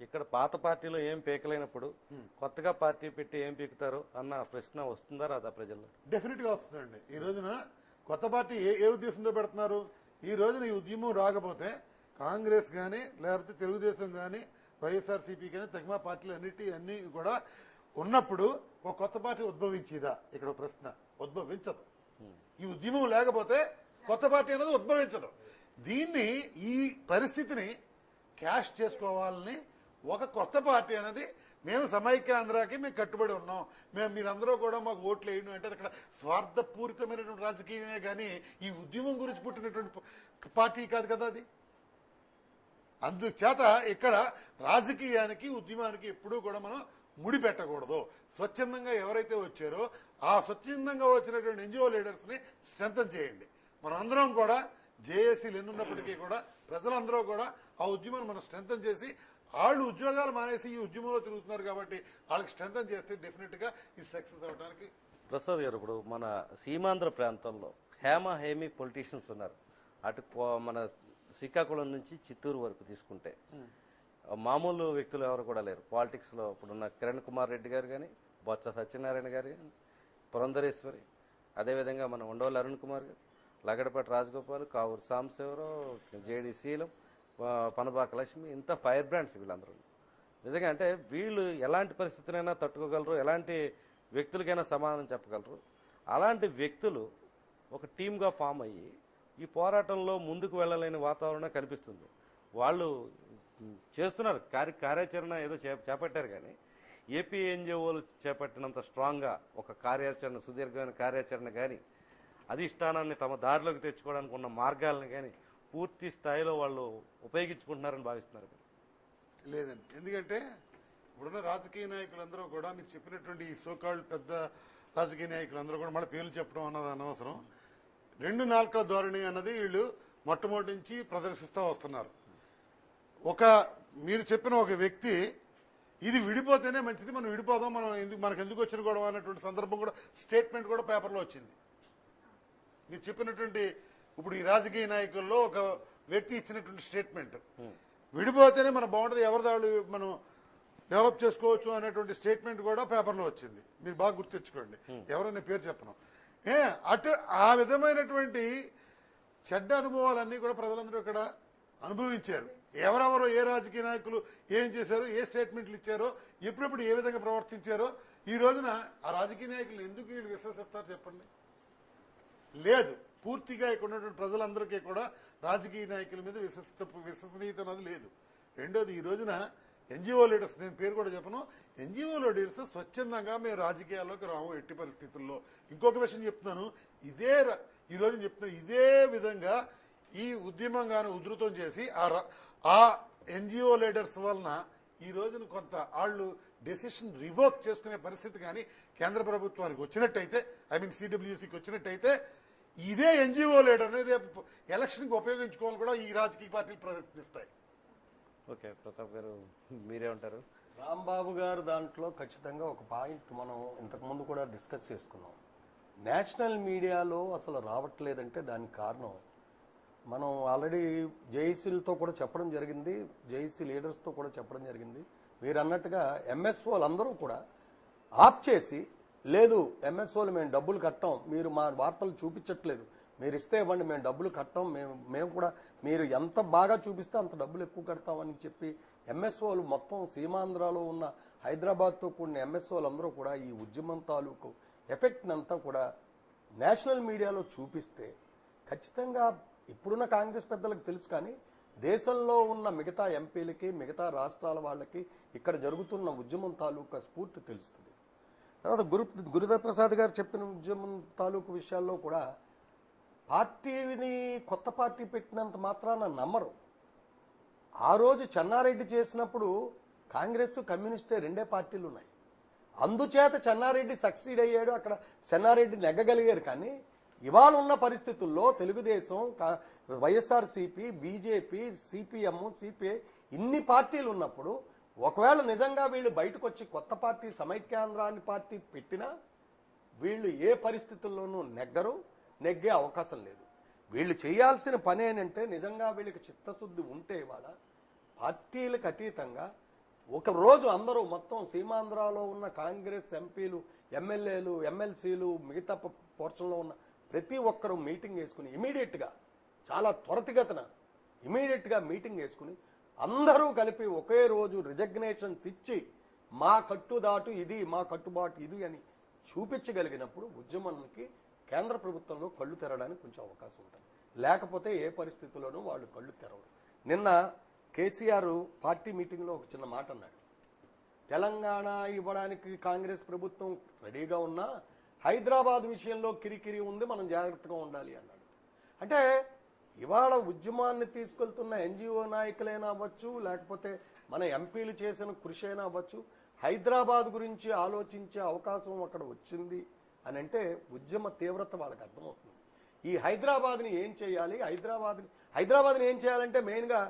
ఇక్కడ పాత పార్టీలో ఏం పీకలేనప్పుడు కొత్తగా పార్టీ పెట్టి ఏం పీకుతారు అన్న ప్రశ్న వస్తుందా రాదా ప్రజల్లో? డెఫినెట్ గా వస్తుందండి. ఈ రోజున కొత్త పార్టీ ఏ ఉద్దేశంతో పెడుతున్నారు? ఈ రోజున ఈ ఉద్యమం రాకపోతే కాంగ్రెస్ కానీ లేకపోతే తెలుగుదేశం కానీ వైఎస్ఆర్సీపీ కానీ తగ్మా పార్టీలు అన్ని కూడా ఉన్నప్పుడు ఒక కొత్త పార్టీ ఉద్భవించేదా? ఇక్కడ ప్రశ్న ఉద్భవించదు. ఈ ఉద్యమం లేకపోతే కొత్త పార్టీ అనేది ఉద్భవించదు. దీన్ని ఈ పరిస్థితిని క్యాష్ చేసుకోవాలని ఒక కొత్త పార్టీ అనేది మేము సమైక్యాంధ్రాకి మేము కట్టుబడి ఉన్నాం, మేము మీరందరూ కూడా మాకు ఓట్లు వేయండి అంటే అక్కడ స్వార్థపూరితమైనటువంటి రాజకీయమే కానీ ఈ ఉద్యమం గురించి పుట్టినటువంటి పార్టీ కాదు కదా అది. అందుచేత ఇక్కడ రాజకీయానికి ఉద్యమానికి ఎప్పుడూ కూడా మనం ముడి పెట్టకూడదు. స్వచ్ఛందంగా ఎవరైతే వచ్చారో ఆ స్వచ్ఛందంగా వచ్చినటువంటి ఎన్జిఓ లీడర్స్ ని స్ట్రెంథన్ చేయండి. మనం అందరం కూడా జేఏసీలు ఎన్నున్నప్పటికీ కూడా ప్రజలందరూ కూడా ఆ ఉద్యమాన్ని మనం స్ట్రెంథన్ చేసి, వాళ్ళు ఉద్యోగాలు మానేసి ఈ ఉద్యమంలో తిరుగుతున్నారు కాబట్టి వాళ్ళకి స్ట్రెంథన్ చేస్తే డెఫినెట్ గా ఇది సక్సెస్ అవడానికి. ప్రసాద్ గారు, ఇప్పుడు మన సీమాంధ్ర ప్రాంతంలో హేమీ పొలిటీషియన్స్ ఉన్నారు. అటు మన శ్రీకాకుళం నుంచి చిత్తూరు వరకు తీసుకుంటే మామూలు వ్యక్తులు ఎవరు కూడా లేరు పాలిటిక్స్ లో. ఇప్పుడున్న కిరణ్ కుమార్ రెడ్డి గారు కానీ, బొత్స సత్యనారాయణ గారు కానీ, పురంధరేశ్వరి, అదేవిధంగా మన ఉండవల్లి అరుణ్ కుమార్ గారు, లగడపాటి రాజగోపాల్, కావూరు సాంబశివరావు, జేడి శీలం, పనబాక లక్ష్మి, ఇంత ఫైర్ బ్రాండ్స్ వీళ్ళందరూ. నిజంగా అంటే వీళ్ళు ఎలాంటి పరిస్థితులైనా తట్టుకోగలరు, ఎలాంటి వ్యక్తులకైనా సమాధానం చెప్పగలరు. అలాంటి వ్యక్తులు ఒక టీమ్గా ఫామ్ అయ్యి ఈ పోరాటంలో ముందుకు వెళ్ళలేని వాతావరణం కనిపిస్తుంది. వాళ్ళు చేస్తున్నారు కార్యాచరణ ఏదో చేపట్టారు, కానీ ఏపీ ఎన్జిఓలు చేపట్టినంత స్ట్రాంగ్గా ఒక కార్యాచరణ, సుదీర్ఘమైన కార్యాచరణ కానీ, అధిష్టానాన్ని తమ దారిలోకి తెచ్చుకోవడానికి ఉన్న మార్గాలను కానీ పూర్తి స్థాయిలో వాళ్ళు ఉపయోగించుకుంటున్నారని భావిస్తున్నారు. లేదండి, ఎందుకంటే ఇప్పుడున్న రాజకీయ నాయకులందరూ కూడా మీరు చెప్పినటువంటి ఈ సోకాల్డ్ పెద్ద రాజకీయ నాయకులందరూ కూడా మళ్ళీ పేర్లు చెప్పడం అన్నది అనవసరం. 2 నాలుకల ధోరణి అన్నది వీళ్ళు మొట్టమొదటి నుంచి ప్రదర్శిస్తూ వస్తున్నారు. మీరు చెప్పిన ఒక వ్యక్తి ఇది విడిపోతేనే మంచిది, మనం విడిపోదాం, మనకు ఎందుకు వచ్చిన గొడవ అన్నటువంటి సందర్భం కూడా స్టేట్మెంట్ కూడా పేపర్లో వచ్చింది. మీరు చెప్పినటువంటి ఇప్పుడు ఈ రాజకీయ నాయకుల్లో ఒక వ్యక్తి ఇచ్చినటువంటి స్టేట్మెంట్, విడిపోతేనే మన బాగుంటుంది, ఎవరిదాళ్ళు మనం డెవలప్ చేసుకోవచ్చు అనేటువంటి స్టేట్మెంట్ కూడా పేపర్లో వచ్చింది. మీరు బాగా గుర్తించుకోండి, ఎవరైనా పేరు చెప్పను. అటు ఆ విధమైనటువంటి చెడ్డ అనుభవాలన్నీ కూడా ప్రజలందరూ ఇక్కడ అనుభవించారు. ఎవరెవరో ఏ రాజకీయ నాయకులు ఏం చేశారో, ఏ స్టేట్మెంట్లు ఇచ్చారో, ఎప్పుడెప్పుడు ఏ విధంగా ప్రవర్తించారో, ఈ రోజున ఆ రాజకీయ నాయకులు ఎందుకు వీళ్ళు విశ్వసిస్తారు చెప్పండి? లేదు, పూర్తిగా ఇక్కడ ఉన్నటువంటి ప్రజలందరికీ కూడా రాజకీయ నాయకుల మీద విశ్వసనీయత అన్నది లేదు. రెండోది, ఈ రోజున ఎన్జిఓ లీడర్స్, నేను పేరు కూడా చెప్పను, ఎన్జిఓ లీడర్స్ స్వచ్ఛందంగా మేము రాజకీయాల్లోకి రాము ఎట్టి పరిస్థితుల్లో. ఇంకొక విషయం చెప్తున్నాను, ఈ రోజు చెప్తున్నాను, ఇదే విధంగా ఈ ఉద్యమంగాను ఉధృతం చేసి ఆ ఎన్జిఓ లీడర్స్ వలన ఈ రోజున కొంత వాళ్ళు డెసిషన్ రివోక్ చేసుకునే పరిస్థితి కానీ కేంద్ర ప్రభుత్వానికి వచ్చినట్టయితే, సిడబ్ల్యూసీకి వచ్చినట్టయితే, ఇదే ఎన్జిఓ లీడర్ని రేపు ఎలక్షన్కి ఉపయోగించుకోవాలని కూడా ఈ రాజకీయ పార్టీలు ప్రయత్నిస్తాయి. ఓకే, ప్రతాప్ గారు మీరేమంటారు? రాంబాబు గారు దాంట్లో ఖచ్చితంగా ఒక పాయింట్ మనం ఇంతకుముందు కూడా డిస్కస్ చేసుకున్నాం. నేషనల్ మీడియాలో అసలు రావట్లేదంటే దానికి కారణం మనం ఆల్రెడీ జేఏసీలతో కూడా చెప్పడం జరిగింది, జేఏసీ లీడర్స్తో కూడా చెప్పడం జరిగింది. మీరు అన్నట్టుగా ఎంఎస్ఓలు అందరూ కూడా ఆప్ చేసి, లేదు ఎంఎస్ఓలు మేము డబ్బులు కట్టాం, మీరు మా వార్తలు చూపించట్లేదు, మీరు ఇస్తే ఇవ్వండి, మేము డబ్బులు కట్టాం, మేము కూడా మీరు ఎంత బాగా చూపిస్తే అంత డబ్బులు ఎక్కువ కడతామని చెప్పి ఎంఎస్ఓలు మొత్తం సీమాంధ్రాలో ఉన్న హైదరాబాద్తో కూడిన ఎంఎస్ఓలు అందరూ కూడా ఈ ఉద్యమం తాలూకు ఎఫెక్ట్ అంతా కూడా నేషనల్ మీడియాలో చూపిస్తే ఖచ్చితంగా ఇప్పుడున్న కాంగ్రెస్ పెద్దలకు తెలుసు, కానీ దేశంలో ఉన్న మిగతా ఎంపీలకి, మిగతా రాష్ట్రాల వాళ్ళకి ఇక్కడ జరుగుతున్న ఉద్యమం తాలూకా స్ఫూర్తి తెలుస్తుంది. తర్వాత గురుదత్ ప్రసాద్ గారు చెప్పిన ఉద్యమం తాలూకు విషయాల్లో కూడా పార్టీని కొత్త పార్టీ పెట్టినంత మాత్రాన నమ్మరు. ఆ రోజు చెన్నారెడ్డి చేసినప్పుడు కాంగ్రెస్, కమ్యూనిస్టే 2 పార్టీలు ఉన్నాయి. అందుచేత చెన్నారెడ్డి సక్సీడ్ అయ్యాడు, అక్కడ చెన్నారెడ్డి నెగ్గగలిగారు. కానీ ఇవాళ ఉన్న పరిస్థితుల్లో Telugu Desam, YSRCP, BJP, CPM, CPI ఇన్ని పార్టీలు ఉన్నప్పుడు ఒకవేళ నిజంగా వీళ్ళు బయటకు వచ్చి కొత్త పార్టీ సమైక్యాంధ్రాన్ని పార్టీ పెట్టినా వీళ్ళు ఏ పరిస్థితుల్లోనూ నెగ్గే అవకాశం లేదు. వీళ్ళు చేయాల్సిన పని ఏంటంటే నిజంగా వీళ్ళకి చిత్తశుద్ధి ఉంటే ఇవాళ పార్టీలకు అతీతంగా ఒక రోజు అందరూ మొత్తం సీమాంధ్రాలో ఉన్న కాంగ్రెస్ ఎంపీలు, ఎమ్మెల్యేలు, ఎమ్మెల్సీలు, మిగతా పోర్షన్లో ఉన్న ప్రతి ఒక్కరూ మీటింగ్ వేసుకుని ఇమీడియట్గా, చాలా త్వరితగతిన ఇమీడియట్గా మీటింగ్ వేసుకుని అందరూ కలిపి ఒకే రోజు రిజగ్నేషన్స్ ఇచ్చి మా కట్టుబాటు ఇది, మా కట్టుబాటు ఇది అని చూపించగలిగినప్పుడు ఉద్యమానికి కేంద్ర ప్రభుత్వంలో కళ్ళు తెరవడానికి కొంచెం అవకాశం ఉంటుంది. లేకపోతే ఏ పరిస్థితుల్లోనూ వాళ్ళు కళ్ళు తెరవరు. నిన్న కేసీఆర్ పార్టీ మీటింగ్లో ఒక చిన్న మాట అన్నాడు, తెలంగాణ ఇవ్వడానికి కాంగ్రెస్ ప్రభుత్వం రెడీగా ఉన్నా హైదరాబాద్ విషయంలో కిరికిరి ఉంది, మనం జాగ్రత్తగా ఉండాలి అన్నాడు. అంటే ఇవాళ ఉద్యమాన్ని తీసుకెళ్తున్న ఎన్జిఓ నాయకులైనా అవ్వచ్చు, లేకపోతే మన ఎంపీలు చేసిన కృషి అయినా అవ్వచ్చు, హైదరాబాద్ గురించి ఆలోచించే అవకాశం అక్కడ వచ్చింది అని అంటే ఉద్యమ తీవ్రత వాళ్ళకి అర్థమవుతుంది. ఈ హైదరాబాద్ని ఏం చేయాలి, హైదరాబాద్ని ఏం చేయాలంటే మెయిన్గా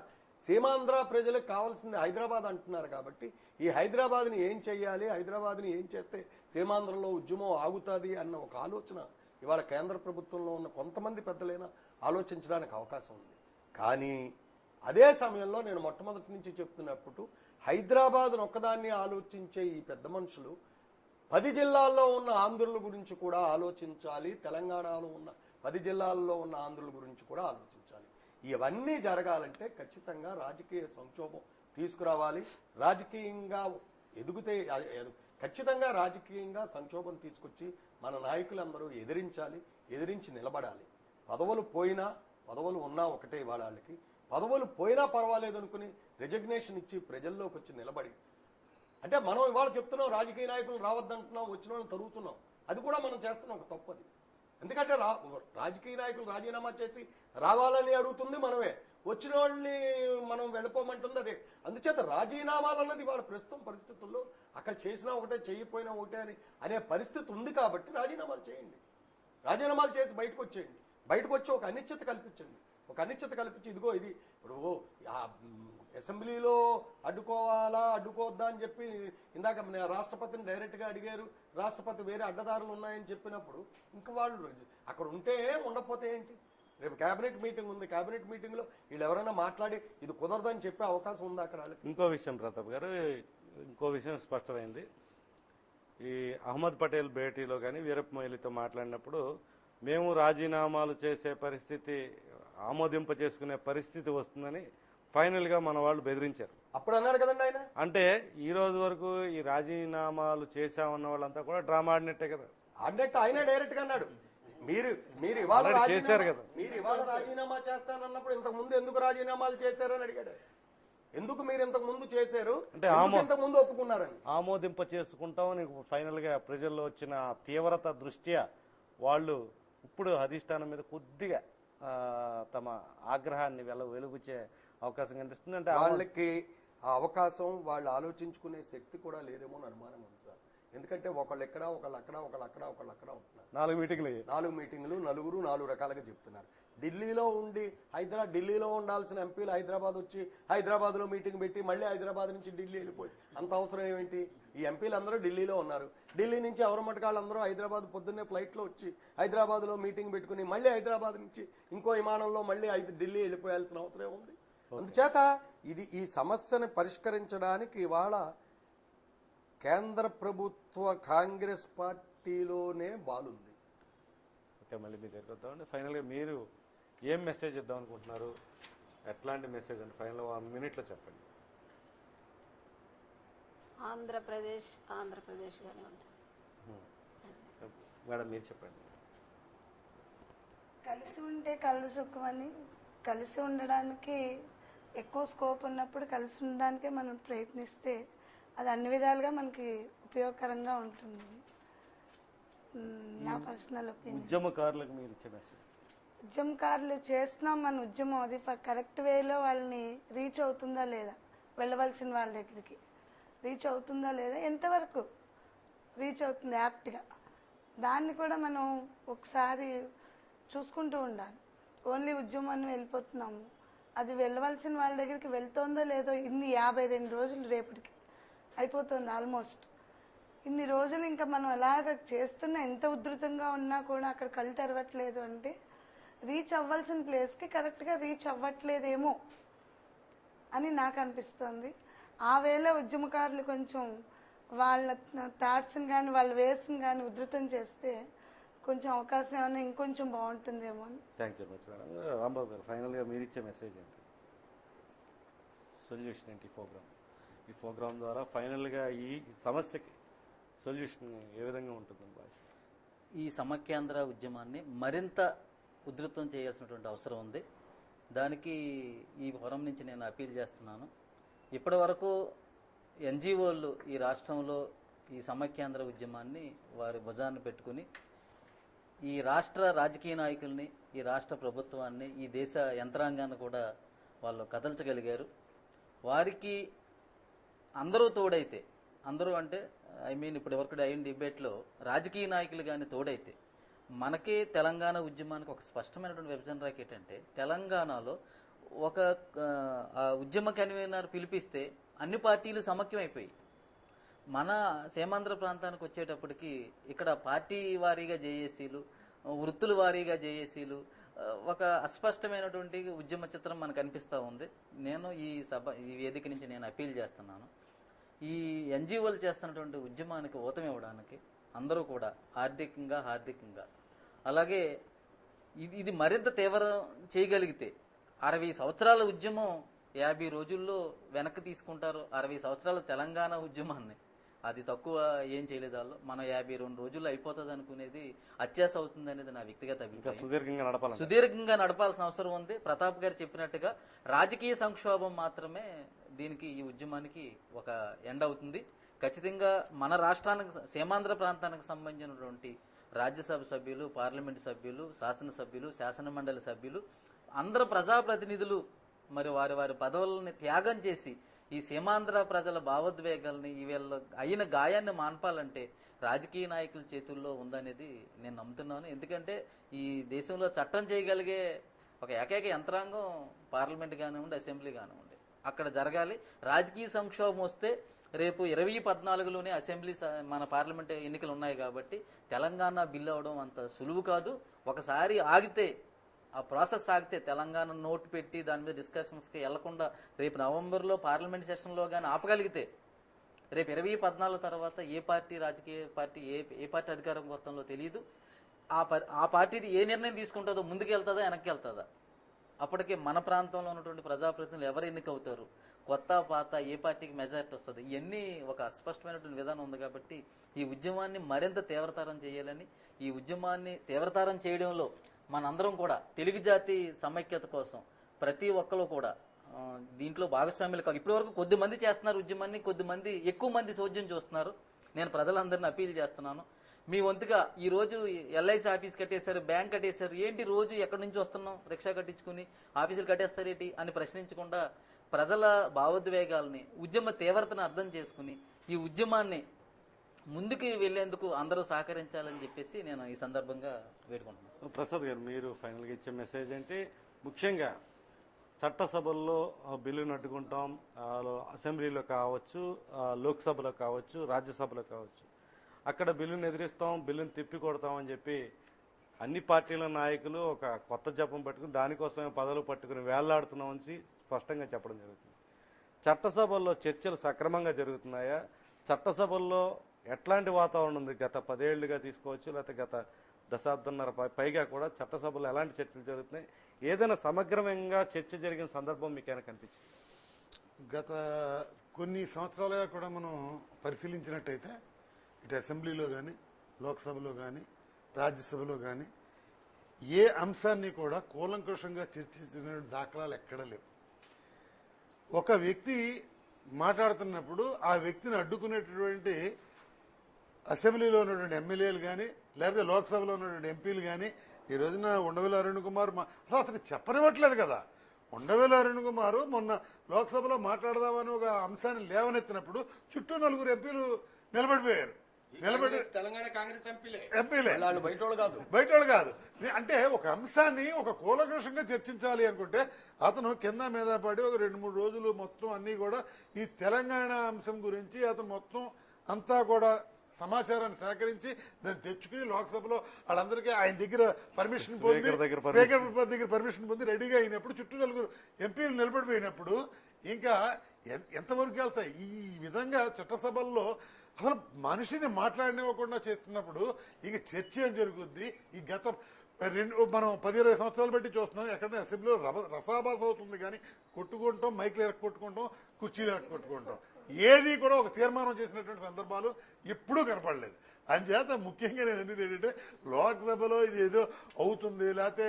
సీమాంధ్ర ప్రజలకు కావాల్సింది హైదరాబాద్ అంటున్నారు కాబట్టి ఈ హైదరాబాద్ని ఏం చేయాలి, హైదరాబాద్ని ఏం చేస్తే సీమాంధ్రలో ఉద్యమం ఆగుతుంది అన్న ఒక ఆలోచన ఇవాళ కేంద్ర ప్రభుత్వంలో ఉన్న కొంతమంది పెద్దలైనా ఆలోచించడానికి అవకాశం ఉంది. కానీ అదే సమయంలో నేను మొట్టమొదటి నుంచి చెప్తున్నప్పుడు హైదరాబాద్ను ఒక్కదాన్ని ఆలోచించే ఈ పెద్ద మనుషులు 10 జిల్లాల్లో ఉన్న ఆంధ్రుల గురించి కూడా ఆలోచించాలి, తెలంగాణలో ఉన్న 10 జిల్లాల్లో ఉన్న ఆంధ్రుల గురించి కూడా ఆలోచించాలి. ఇవన్నీ జరగాలంటే ఖచ్చితంగా రాజకీయ సంక్షోభం తీసుకురావాలి, రాజకీయంగా ఎదిగితే ఖచ్చితంగా రాజకీయంగా సంక్షోభం తీసుకొచ్చి మన నాయకులందరూ ఎదిరించి నిలబడాలి. పదవులు పోయినా పదవులు ఉన్నా ఒకటే వాళ్ళకి, పదవులు పోయినా పర్వాలేదు అనుకుని రెజిగ్నేషన్ ఇచ్చి ప్రజల్లోకి వచ్చి నిలబడి, అంటే మనం ఇవాళ చెప్తున్నాం రాజకీయ నాయకులు రావద్దంటున్నాం, వచ్చిన వాళ్ళని తరుగుతున్నాం, అది కూడా మనం చేస్తున్నాం ఒక తప్పది. ఎందుకంటే రాజకీయ నాయకులు రాజీనామా చేసి రావాలని అడుగుతుంది మనమే, వచ్చిన వాళ్ళని మనం వెళ్ళిపోమంటుంది అదే. అందుచేత రాజీనామాలు అన్నది వాళ్ళ ప్రస్తుతం పరిస్థితుల్లో అక్కడ చేసినా ఒకటే చేయకపోయినా ఒకటే అనే పరిస్థితి ఉంది కాబట్టి రాజీనామాలు చేయండి, రాజీనామాలు చేసి బయటకు వచ్చేయండి, బయటకు వచ్చి ఒక అనిశ్చిత కల్పించండి, ఒక అనిశ్చిత కల్పించి ఇదిగో ఇది ఇప్పుడు అసెంబ్లీలో అడ్డుకోవాలా అడ్డుకోవద్దా అని చెప్పి ఇందాక రాష్ట్రపతిని డైరెక్ట్గా అడిగారు, రాష్ట్రపతి వేరే అడ్డదారులు ఉన్నాయని చెప్పినప్పుడు ఇంకా వాళ్ళు అక్కడ ఉంటే ఉండకపోతే ఏంటి, రేపు కేబినెట్ మీటింగ్ ఉంది, కేబినెట్ మీటింగ్లో వీళ్ళు ఎవరైనా మాట్లాడి ఇది కుదరదని చెప్పే అవకాశం ఉంది అక్కడ. ఇంకో విషయం ప్రతాప్ గారు, ఇంకో విషయం స్పష్టమైంది. ఈ అహ్మద్ పటేల్ భేటీలో కానీ వీరప్ప మొయిలీతో మాట్లాడినప్పుడు మేము రాజీనామాలు చేసే పరిస్థితి, ఆమోదింప చేసుకునే పరిస్థితి వస్తుందని ఫైనల్ గా మన వాళ్ళు బెదిరించారు. అప్పుడు అన్నాడు కదండి ఆయన. అంటే ఈ రోజు వరకు ఈ రాజీనామాలు చేశామన్న వాళ్ళంతా కూడా డ్రామా ఆడినట్టే కదా. ఆడినట్టు ఆయన డైరెక్ట్ గా అన్నాడు. మీరు ఇవాళ చేశారు కదా, మీరు ఇవాళ రాజీనామా చేస్తానన్నప్పుడు ఇంతకు ముందు ఎందుకు రాజీనామాలు చేశారని అడిగాడు. ఎందుకు మీరు ఇంతకు ముందు చేశారు అంటే ఇంతకు ముందు ఒప్పుకున్నారని. ఆమోదింప చేసుకుంటామని ఫైనల్ గా ప్రజల్లో వచ్చిన తీవ్రత దృష్ట్యా వాళ్ళు ఇప్పుడు అధిష్టానం మీద కొద్దిగా తమ ఆగ్రహాన్ని వెలుగుచ్చే అవకాశం కనిపిస్తుంది. అంటే వాళ్ళకి ఆ అవకాశం వాళ్ళు ఆలోచించుకునే శక్తి కూడా లేదేమో అని అనుమానం ఉంది సార్. ఎందుకంటే ఒకళ్ళు ఎక్కడ, ఒకళ్ళు అక్కడ, ఒకళ్ళు అక్కడ, ఒకళ్ళు అక్కడ ఉంటున్నారు. 4 మీటింగ్లు నలుగురు 4 రకాలుగా చెప్తున్నారు. ఢిల్లీలో ఉండాల్సిన ఎంపీలు హైదరాబాద్ వచ్చి హైదరాబాద్ లో మీటింగ్ పెట్టి మళ్ళీ హైదరాబాద్ నుంచి ఢిల్లీ వెళ్ళిపోయి అంత అవసరం ఏమిటి? ఈ ఎంపీలు అందరూ ఢిల్లీలో ఉన్నారు. ఢిల్లీ నుంచి ఎవరి మటుకాళ్ళందరూ హైదరాబాద్ పొద్దున్నే ఫ్లైట్ లో వచ్చి హైదరాబాద్ లో మీటింగ్ పెట్టుకుని మళ్ళీ హైదరాబాద్ నుంచి ఇంకో విమానంలో మళ్ళీ ఢిల్లీ వెళ్ళిపోయాల్సిన అవసరం ఉంది. అందుచేత ఈ సమస్యను పరిష్కరించడానికి ఇవాళ కేంద్ర ప్రభుత్వ కాంగ్రెస్ పార్టీలోనే బాలుంది. ఓకే, మళ్ళీ మీ దగ్గరికి వద్దామండి. ఫైనల్గా మీరు ఏం మెసేజ్ ఇద్దాం అనుకుంటున్నారు, ఎట్లాంటి మెసేజ్ అంటే ఫైనల్ 1 minute లో చెప్పండి. ఆంధ్రప్రదేశ్ గానే ఉంటారు మేడం, మీరు చెప్పండి. కలిసి ఉంటే కళ్ళు సుఖమని, కలిసి ఉండడానికి ఎక్కువ స్కోప్ ఉన్నప్పుడు కలిసి ఉండడానికే మనం ప్రయత్నిస్తే అది అన్ని విధాలుగా మనకి ఉపయోగకరంగా ఉంటుంది. నా పర్సనల్ ఒపీనియన్. ఉద్యమకారులకు మీరు ఇచ్చే మెసేజ్? ఉద్యమకారులు చేస్తున్నాం మన ఉద్యమం, అది కరెక్ట్ వేలో వాళ్ళని రీచ్ అవుతుందా లేదా, వెళ్ళవలసిన వాళ్ళ దగ్గరికి రీచ్ అవుతుందా లేదా, ఎంతవరకు రీచ్ అవుతుంది యాప్ట్గా, దాన్ని కూడా మనం ఒకసారి చూసుకుంటూ ఉండాలి. ఓన్లీ ఉద్యమాన్ని వెళ్ళిపోతున్నాము, అది వెళ్ళవలసిన వాళ్ళ దగ్గరికి వెళ్తుందో లేదో. ఇన్ని 52 రోజులు రేపటికి అయిపోతుంది ఆల్మోస్ట్. ఇన్ని రోజులు ఇంకా మనం అలాగ చేస్తున్నా, ఎంత ఉధృతంగా ఉన్నా కూడా అక్కడ కళ్ళు తెరవట్లేదు అంటే రీచ్ అవ్వాల్సిన ప్లేస్కి కరెక్ట్గా రీచ్ అవ్వట్లేదేమో అని నాకు అనిపిస్తుంది. ఆ వేళ ఉద్యమకారులు కొంచెం వాళ్ళ థాట్స్ని కానీ వాళ్ళ వేస్ని కానీ ఉధృతం చేస్తే కొంచెం అవకాశం ఏమైనా ఇంకొంచెం బాగుంటుందేమో అని. Thank you much madam. Rambabu గారు, ఫైనల్గా మీరు ఇచ్చే మెసేజ్ ఏంటి, సొల్యూషన్ ఏంటి? ఈ ప్రోగ్రామ్ ద్వారా ఫైనల్గా ఈ సమస్యకి సొల్యూషన్ ఏ విధంగా ఉంటుందని భాష? ఈ సమైక్యాంధ్ర ఉద్యమాన్ని మరింత ఉధృతం చేయాల్సినటువంటి అవసరం ఉంది. దానికి ఈ ఫోరం నుంచి నేను అపీల్ చేస్తున్నాను. ఇప్పటి వరకు ఎన్జిఓలు ఈ రాష్ట్రంలో ఈ సమైక్యాంధ్ర ఉద్యమాన్ని వారి భుజాన్ని పెట్టుకుని ఈ రాష్ట్ర రాజకీయ నాయకుల్ని, ఈ రాష్ట్ర ప్రభుత్వాన్ని, ఈ దేశ యంత్రాంగాన్ని కూడా వాళ్ళు కదల్చగలిగారు. వారికి అందరూ తోడైతే, అందరూ అంటే ఇప్పటి వరకు అయిన డిబేట్లో రాజకీయ నాయకులు కానీ తోడైతే మనకి తెలంగాణ ఉద్యమానికి ఒక స్పష్టమైనటువంటి విభజన రేఖ ఏంటంటే, తెలంగాణలో ఒక ఉద్యమ కన్వీనర్ పిలిపిస్తే అన్ని పార్టీలు సమైక్యమైపోయి, మన సీమాంధ్ర ప్రాంతానికి వచ్చేటప్పటికి ఇక్కడ పార్టీ వారీగా జేఏసీలు, వృత్తుల వారీగా జేఏసీలు, ఒక అస్పష్టమైనటువంటి ఉద్యమ చిత్రం మనకు అనిపిస్తూ ఉంది. నేను ఈ వేదిక నుంచి నేను అపీల్ చేస్తున్నాను, ఈ ఎన్జిఓలు చేస్తున్నటువంటి ఉద్యమానికి ఊతమివ్వడానికి అందరూ కూడా హార్దికంగా అలాగే ఇది మరింత తీవ్రం చేయగలిగితే 60 సంవత్సరాల ఉద్యమం 50 రోజుల్లో వెనక్కి తీసుకుంటారు. 60 సంవత్సరాల తెలంగాణ ఉద్యమాన్ని అది తక్కువ ఏం చేయలేదు వాళ్ళు. మన 52 రోజుల్లో అయిపోతుంది అనుకునేది అత్యాశ అవుతుంది అనేది నా వ్యక్తిగత అభిప్రాయం. సుదీర్ఘంగా నడపాల్సిన అవసరం ఉంది. ప్రతాప్ గారు చెప్పినట్టుగా రాజకీయ సంక్షోభం మాత్రమే దీనికి, ఈ ఉద్యమానికి ఒక ఎండ్ అవుతుంది. ఖచ్చితంగా మన రాష్ట్రానికి, సీమాంధ్ర ప్రాంతానికి సంబంధించినటువంటి రాజ్యసభ సభ్యులు, పార్లమెంటు సభ్యులు, శాసనసభ్యులు, శాసనమండలి సభ్యులు, అందరు ప్రజాప్రతినిధులు మరి వారి పదవులని త్యాగం చేసి ఈ సీమాంధ్ర ప్రజల భావోద్వేగాల్ని, వీళ్ళ అయిన గాయాన్ని మాన్పాలంటే రాజకీయ నాయకుల చేతుల్లో ఉందనేది నేను నమ్ముతున్నాను. ఎందుకంటే ఈ దేశంలో చట్టం చేయగలిగే ఒక ఏకైక యంత్రాంగం పార్లమెంట్ కానివ్వండి, అసెంబ్లీ కానివ్వండి, అక్కడ జరగాలి. రాజకీయ సంక్షోభం వస్తే రేపు 2014లోనే అసెంబ్లీ మన పార్లమెంట్ ఎన్నికలు ఉన్నాయి కాబట్టి తెలంగాణ బిల్లు అవడం అంత సులువు కాదు. ఒకసారి ఆగితే, ఆ ప్రాసెస్ ఆగితే, తెలంగాణ నోటు పెట్టి దాని మీద డిస్కషన్స్కి వెళ్లకుండా రేపు నవంబర్లో పార్లమెంట్ సెషన్లో కానీ ఆపగలిగితే రేపు 2014 తర్వాత ఏ పార్టీ, రాజకీయ పార్టీ ఏ పార్టీ అధికారం వస్తుందో తెలియదు. ఆ పార్టీ ఏ నిర్ణయం తీసుకుంటుందో, ముందుకు వెళ్తుందా వెనక్కి వెళ్తుందా, అప్పటికే మన ప్రాంతంలో ఉన్నటువంటి ప్రజాప్రతినిధులు ఎవరు ఎన్నికవుతారు, కొత్త పాత ఏ పార్టీకి మెజారిటీ వస్తుంది, ఇవన్నీ ఒక అస్పష్టమైనటువంటి విధానం ఉంది. కాబట్టి ఈ ఉద్యమాన్ని మరింత తీవ్రతరం చేయాలని, ఈ ఉద్యమాన్ని తీవ్రతరం చేయడంలో మనందరం కూడా తెలుగు జాతి సమైక్యత కోసం ప్రతి ఒక్కరు కూడా దీంట్లో భాగస్వాములు కాదు. ఇప్పటి వరకు కొద్దిమంది చేస్తున్నారు ఉద్యమాన్ని, కొద్దిమంది ఎక్కువ మంది చోద్యం చూస్తున్నారు. నేను ప్రజలందరినీ అపీల్ చేస్తున్నాను, మీ వంతుగా ఈ రోజు ఎల్ఐసి ఆఫీస్ కట్టేశారు, బ్యాంక్ కట్టేశారు, ఏంటి రోజు ఎక్కడి నుంచి వస్తున్నాం, రిక్షా కట్టించుకుని ఆఫీసులు కట్టేస్తారేంటి అని ప్రశ్నించకుండా ప్రజల భావోద్వేగాల్ని, ఉద్యమ తీవ్రతను అర్థం చేసుకుని ఈ ఉద్యమాన్ని ముందుకు వెళ్లేందుకు అందరూ సహకరించాలని చెప్పేసి నేను ఈ సందర్భంగా వేడుకుంటున్నాను. ప్రసాద్ గారు, మీరు ఫైనల్గా ఇచ్చే మెసేజ్ అంటే, ముఖ్యంగా చట్టసభల్లో బిల్లును అడ్డుకుంటాం, అసెంబ్లీలో కావచ్చు, లోక్సభలో కావచ్చు, రాజ్యసభలో కావచ్చు, అక్కడ బిల్లును ఎదిరిస్తాం, బిల్లును తిప్పి కొడతామని చెప్పి అన్ని పార్టీల నాయకులు ఒక కొత్త జపం పట్టుకుని దానికోసమే పదవులు పట్టుకుని వేళ్లాడుతున్నామని స్పష్టంగా చెప్పడం జరుగుతుంది. చట్టసభల్లో చర్చలు సక్రమంగా జరుగుతున్నాయా? చట్టసభల్లో ఎట్లాంటి వాతావరణం ఉంది? గత 10 ఏళ్లుగా తీసుకోవచ్చు, లేకపోతే గత దశాబ్దంన్నర పైగా కూడా చట్టసభలో ఎలాంటి చర్చలు జరుగుతున్నాయి? ఏదైనా సమగ్రంగా చర్చ జరిగిన సందర్భం మీకైనా కనిపించింది? గత కొన్ని సంవత్సరాలుగా కూడా మనం పరిశీలించినట్టయితే ఇటు అసెంబ్లీలో కానీ, లోక్సభలో కానీ, రాజ్యసభలో కానీ ఏ అంశాన్ని కూడా కూలంకషంగా చర్చించిన దాఖలాలు ఎక్కడా లేవు. ఒక వ్యక్తి మాట్లాడుతున్నప్పుడు ఆ వ్యక్తిని అడ్డుకునేటటువంటి అసెంబ్లీలో ఉన్నటువంటి ఎమ్మెల్యేలు కానీ, లేకపోతే లోక్సభలో ఉన్నటువంటి ఎంపీలు కానీ ఈ రోజున ఉండవల్లి అరుణ్ కుమార్ అసలు చెప్పనివ్వట్లేదు కదా. ఉండవల్లి అరుణ్ కుమార్ మొన్న లోక్సభలో మాట్లాడదామని ఒక అంశాన్ని లేవనెత్తినప్పుడు చుట్టూ 4 ఎంపీలు నిలబడిపోయారు. తెలంగాణ కాంగ్రెస్ ఎంపీలే, బయట కాదు. అంటే ఒక అంశాన్ని ఒక కూలంకషంగా చర్చించాలి అనుకుంటే అతను కింద మీద పడి ఒక 2-3 రోజులు మొత్తం అన్ని కూడా ఈ తెలంగాణ అంశం గురించి అతను మొత్తం అంతా కూడా సమాచారాన్ని సేకరించి దాన్ని తెచ్చుకుని లోక్సభలో వాళ్ళందరికీ ఆయన దగ్గర పర్మిషన్ పొంది, స్పీకర్ దగ్గర పర్మిషన్ పొంది రెడీగా అయినప్పుడు చుట్టూ 4 ఎంపీలు నిలబడిపోయినప్పుడు ఇంకా ఎంతవరకు వెళ్తాయి? ఈ విధంగా చట్టసభల్లో అసలు మనిషిని మాట్లాడనివ్వకుండా చేస్తున్నప్పుడు ఇక చర్చ ఏం జరుగుద్ది? ఈ గత మనం 10-20 సంవత్సరాలు బట్టి చూస్తున్నాం, ఎక్కడైనా అసెంబ్లీలో రసాభాస అవుతుంది కానీ కొట్టుకుంటాం, మైకులు ఎరక్కొట్టుకుంటాం, కుర్చీలు ఎరక్కొట్టుకుంటాం, ఏది కూడా ఒక తీర్మానం చేసినటువంటి సందర్భాలు ఎప్పుడూ కనపడలేదు. అందుచేత ముఖ్యంగా నేను అనేది ఏంటంటే, లోక్సభలో ఇది ఏదో అవుతుంది, లేకపోతే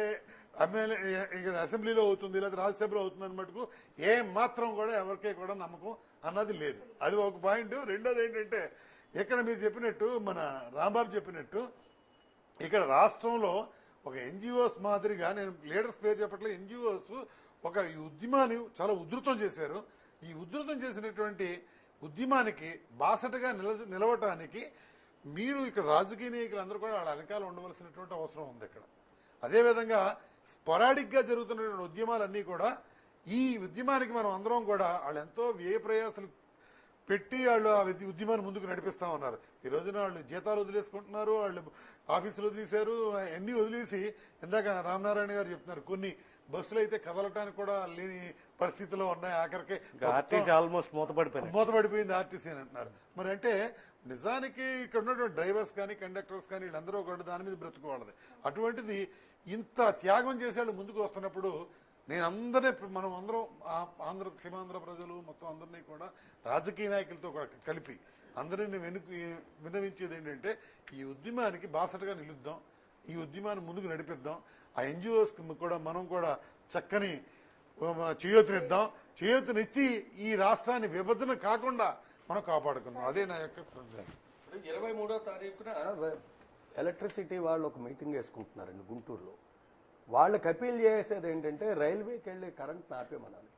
ఎమ్మెల్యే ఇక్కడ అసెంబ్లీలో అవుతుంది, లేకపోతే రాజ్యసభలో అవుతుంది అని మటుకు ఏ మాత్రం కూడా ఎవరికీ కూడా నమ్మకం అన్నది లేదు. అది ఒక పాయింట్. రెండోది ఏంటంటే ఇక్కడ మీరు చెప్పినట్టు, మన రాంబాబు చెప్పినట్టు, ఇక్కడ రాష్ట్రంలో ఒక ఎన్జిఓస్ మాదిరిగా, నేను లీడర్స్ పేరు చెప్పట్లేదు, ఎన్జిఓస్ ఒక ఈ ఉద్యమాన్ని చాలా ఉధృతం చేశారు. ఈ ఉధృతం చేసినటువంటి ఉద్యమానికి బాసటగా నిలవటానికి మీరు ఇక్కడ రాజకీయ నాయకులందరూ కూడా వాళ్ళ వెనకాల ఉండవలసినటువంటి అవసరం ఉంది ఇక్కడ. అదేవిధంగా స్పొరాడిక్ గా జరుగుతున్నటువంటి ఉద్యమాలన్నీ కూడా, ఈ ఉద్యమానికి మనం అందరం కూడా వాళ్ళు ఎంతో వ్యయ ప్రయాసాలు పెట్టి వాళ్ళు ఆ ఉద్యమాన్ని ముందుకు నడిపిస్తా ఉన్నారు. ఈ రోజున వాళ్ళు జీతాలు వదిలేసుకుంటున్నారు, వాళ్ళు ఆఫీసులు వదిలేశారు, అన్ని వదిలేసి, ఇందాక రామనారాయణ గారు చెప్తున్నారు, కొన్ని బస్సులు అయితే కదలటానికి కూడా లేని పరిస్థితిలో ఉన్నాయి. ఆఖరికి ఆల్మోస్ట్ మూతపడిపోయింది ఆర్టీసీ అని అంటున్నారు. మరి అంటే నిజానికి ఇక్కడ ఉన్నటువంటి డ్రైవర్స్ కానీ కండక్టర్స్ కానీ వీళ్ళందరూ కూడా దాని మీద బ్రతుకోవాలది. అటువంటిది ఇంత త్యాగం చేసే వాళ్ళు ముందుకు వస్తున్నప్పుడు నేను మనం అందరం సీమాంధ్ర ప్రజలు మొత్తం అందరినీ కూడా రాజకీయ నాయకులతో కూడా కలిపి అందరినీ విన్నవించేది ఏంటంటే, ఈ ఉద్యమానికి బాసటగా నిలుద్దాం, ఈ ఉద్యమాన్ని ముందుకు నడిపిద్దాం. ఆ ఎన్జిఓస్ కూడా మనం కూడా చక్కని చేయూతనిద్దాం. చేయూతనిచ్చి ఈ రాష్ట్రాన్ని విభజన కాకుండా మనం కాపాడుకుందాం. అదే నా యొక్క 23వ తారీఖున ఎలక్ట్రిసిటీ వాళ్ళు ఒక మీటింగ్ వేసుకుంటున్నారండి గుంటూరులో. వాళ్ళకి అపీల్ చేసేది ఏంటంటే, రైల్వేకి వెళ్ళే కరెంట్ని ఆపేమనాలి.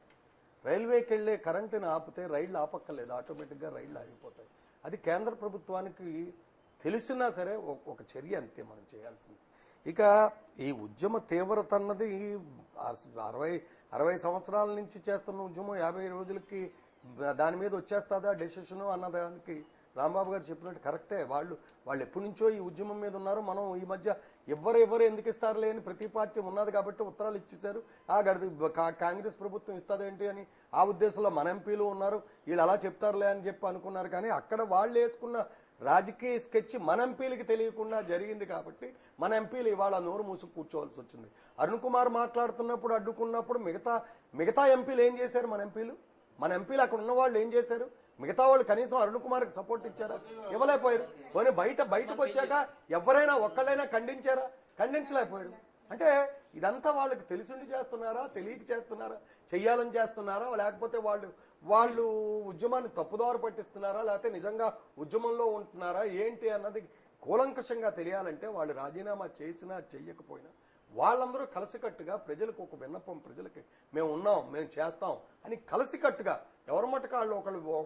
రైల్వేకి వెళ్ళే కరెంటుని ఆపితే రైళ్లు ఆపక్కర్లేదు, ఆటోమేటిక్గా రైళ్లు ఆగిపోతాయి. అది కేంద్ర ప్రభుత్వానికి తెలిసినా సరే ఒక చర్య, అంతే మనం చేయాల్సింది. ఇక ఈ ఉద్యమ తీవ్రత అన్నది 60 సంవత్సరాల నుంచి చేస్తున్న ఉద్యమం 50 రోజులకి దాని మీద వచ్చేస్తుందా డెసిషన్ అన్నదానికి రాంబాబు గారు చెప్పినట్టు కరెక్టే. వాళ్ళు ఎప్పటి నుంచో ఈ ఉద్యమం మీద ఉన్నారు. మనం ఈ మధ్య ఎవరు ఎందుకు ఇస్తారులే అని ప్రతి పార్టీ ఉన్నది కాబట్టి ఉత్తరాలు ఇచ్చేశారు. కాంగ్రెస్ ప్రభుత్వం ఇస్తుందేంటి అని ఆ ఉద్దేశంలో మన ఎంపీలు ఉన్నారు, వీళ్ళు అలా చెప్తారులే అని చెప్పి అనుకున్నారు. కానీ అక్కడ వాళ్ళు వేసుకున్న రాజకీయ స్కెచ్ మన ఎంపీలకి తెలియకుండా జరిగింది కాబట్టి మన ఎంపీలు ఇవాళ నోరు మూసుకు కూర్చోవలసి వచ్చింది. అరుణ్ కుమార్ మాట్లాడుతున్నప్పుడు అడ్డుకున్నప్పుడు మిగతా ఎంపీలు ఏం చేశారు? మన ఎంపీలు అక్కడ ఉన్న వాళ్ళు ఏం చేశారు? మిగతా వాళ్ళు కనీసం అరుణ్ కుమార్కి సపోర్ట్ ఇచ్చారా? ఇవ్వలేకపోయారు. పోనీ బయటకు వచ్చాక ఎవరైనా ఒక్కళ్ళైనా ఖండించారా? ఖండించలేకపోయారు. అంటే ఇదంతా వాళ్ళకి తెలిసిండి చేస్తున్నారా, తెలియక చేస్తున్నారా, చెయ్యాలని చేస్తున్నారా, లేకపోతే వాళ్ళు ఉద్యమాన్ని తప్పుదారు పట్టిస్తున్నారా, లేకపోతే నిజంగా ఉద్యమంలో ఉంటున్నారా ఏంటి అన్నది కూలంకషంగా తెలియాలంటే వాళ్ళు రాజీనామా చేసినా చెయ్యకపోయినా వాళ్ళందరూ కలిసికట్టుగా ప్రజలకు ఒక విన్నపం, ప్రజలకి మేము ఉన్నాం, మేము చేస్తాం అని కలిసికట్టుగా, ఎవరి మటుకు వాళ్ళు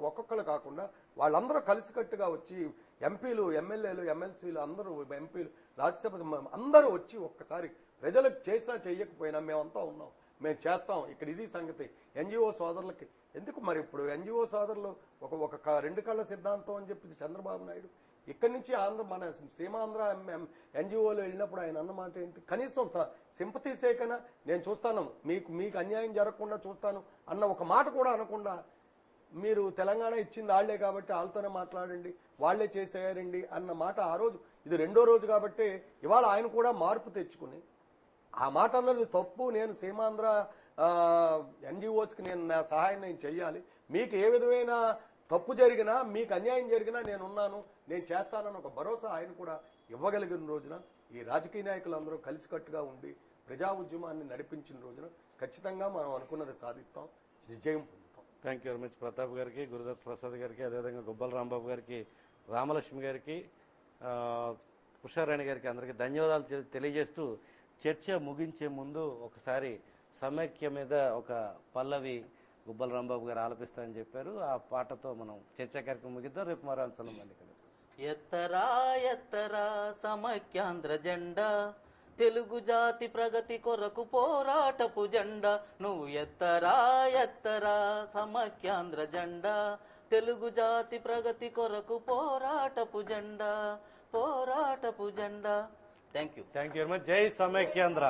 ఒక్కొక్కరు కాకుండా వాళ్ళందరూ కలిసికట్టుగా వచ్చి ఎంపీలు, ఎమ్మెల్యేలు, ఎమ్మెల్సీలు అందరూ, ఎంపీలు, రాజ్యసభ అందరూ వచ్చి ఒక్కసారి ప్రజలకు చేసినా చెయ్యకపోయినా మేమంతా ఉన్నాం, మేము చేస్తాం, ఇక్కడ ఇది సంగతి. ఎన్జిఓ సోదరులకి ఎందుకు మరి ఇప్పుడు ఎన్జిఓ సోదరులు ఒక 2 కళ్ళ సిద్ధాంతం అని చెప్పి చంద్రబాబు నాయుడు ఇక్కడి నుంచి మన సీమాంధ్ర ఎన్జిఓలు వెళ్ళినప్పుడు ఆయన అన్నమాట ఏంటి? కనీసం సింపతి సేకన నేను చూస్తాను, మీకు అన్యాయం జరగకుండా చూస్తాను అన్న ఒక మాట కూడా అనకుండా, మీరు తెలంగాణ ఇచ్చింది వాళ్లే కాబట్టి వాళ్ళతోనే మాట్లాడండి, వాళ్లే చేసేయారండి అన్న మాట ఆ రోజు, ఇది 2వ రోజు కాబట్టి ఇవాళ ఆయన కూడా మార్పు తెచ్చుకుని ఆ మాట అన్నది తప్పు, నేను సీమాంధ్ర ఎన్జిఓస్కి నా సహాయం నేను చెయ్యాలి, మీకు ఏ విధమైన తప్పు జరిగినా, మీకు అన్యాయం జరిగినా నేనున్నాను, నేను చేస్తానని ఒక భరోసా ఆయన కూడా ఇవ్వగలిగిన రోజున ఈ రాజకీయ నాయకులందరూ కలిసికట్టుగా ఉండి ప్రజా ఉద్యమాన్ని నడిపించిన రోజున ఖచ్చితంగా మనం అనుకున్నది సాధిస్తాం, విజయం పొందుతాం. Thank you very much Pratap గారికి, గురుదత్ ప్రసాద్ గారికి, అదేవిధంగా గుబ్బల రాంబాబు గారికి, రామలక్ష్మి గారికి, ఉషారాణి గారికి అందరికీ ధన్యవాదాలు తెలియజేస్తూ చర్చ ముగించే ముందు ఒకసారి సమైక్య మీద ఒక పల్లవి గుబ్బల రాంబాబు గారు ఆలపిస్తారని చెప్పారు. ఆ పాటతో మనం చర్చా కార్యక్రమం ముగిద్దాం. రేపు మరాల్సిన మళ్ళీ కలుద్దాం. ఎత్తరా ఎత్తరా సమైక్యాంధ్ర జెండా, తెలుగు జాతి ప్రగతి కొరకు పోరాటపు జెండా. నువ్వు ఎత్తరా ఎత్తరా సమైక్యాంధ్ర జెండా, తెలుగు జాతి ప్రగతి కొరకు పోరాటపు జెండా, పోరాటపు జెండా. Thank you very much. జై సమైక్యాంధ్ర.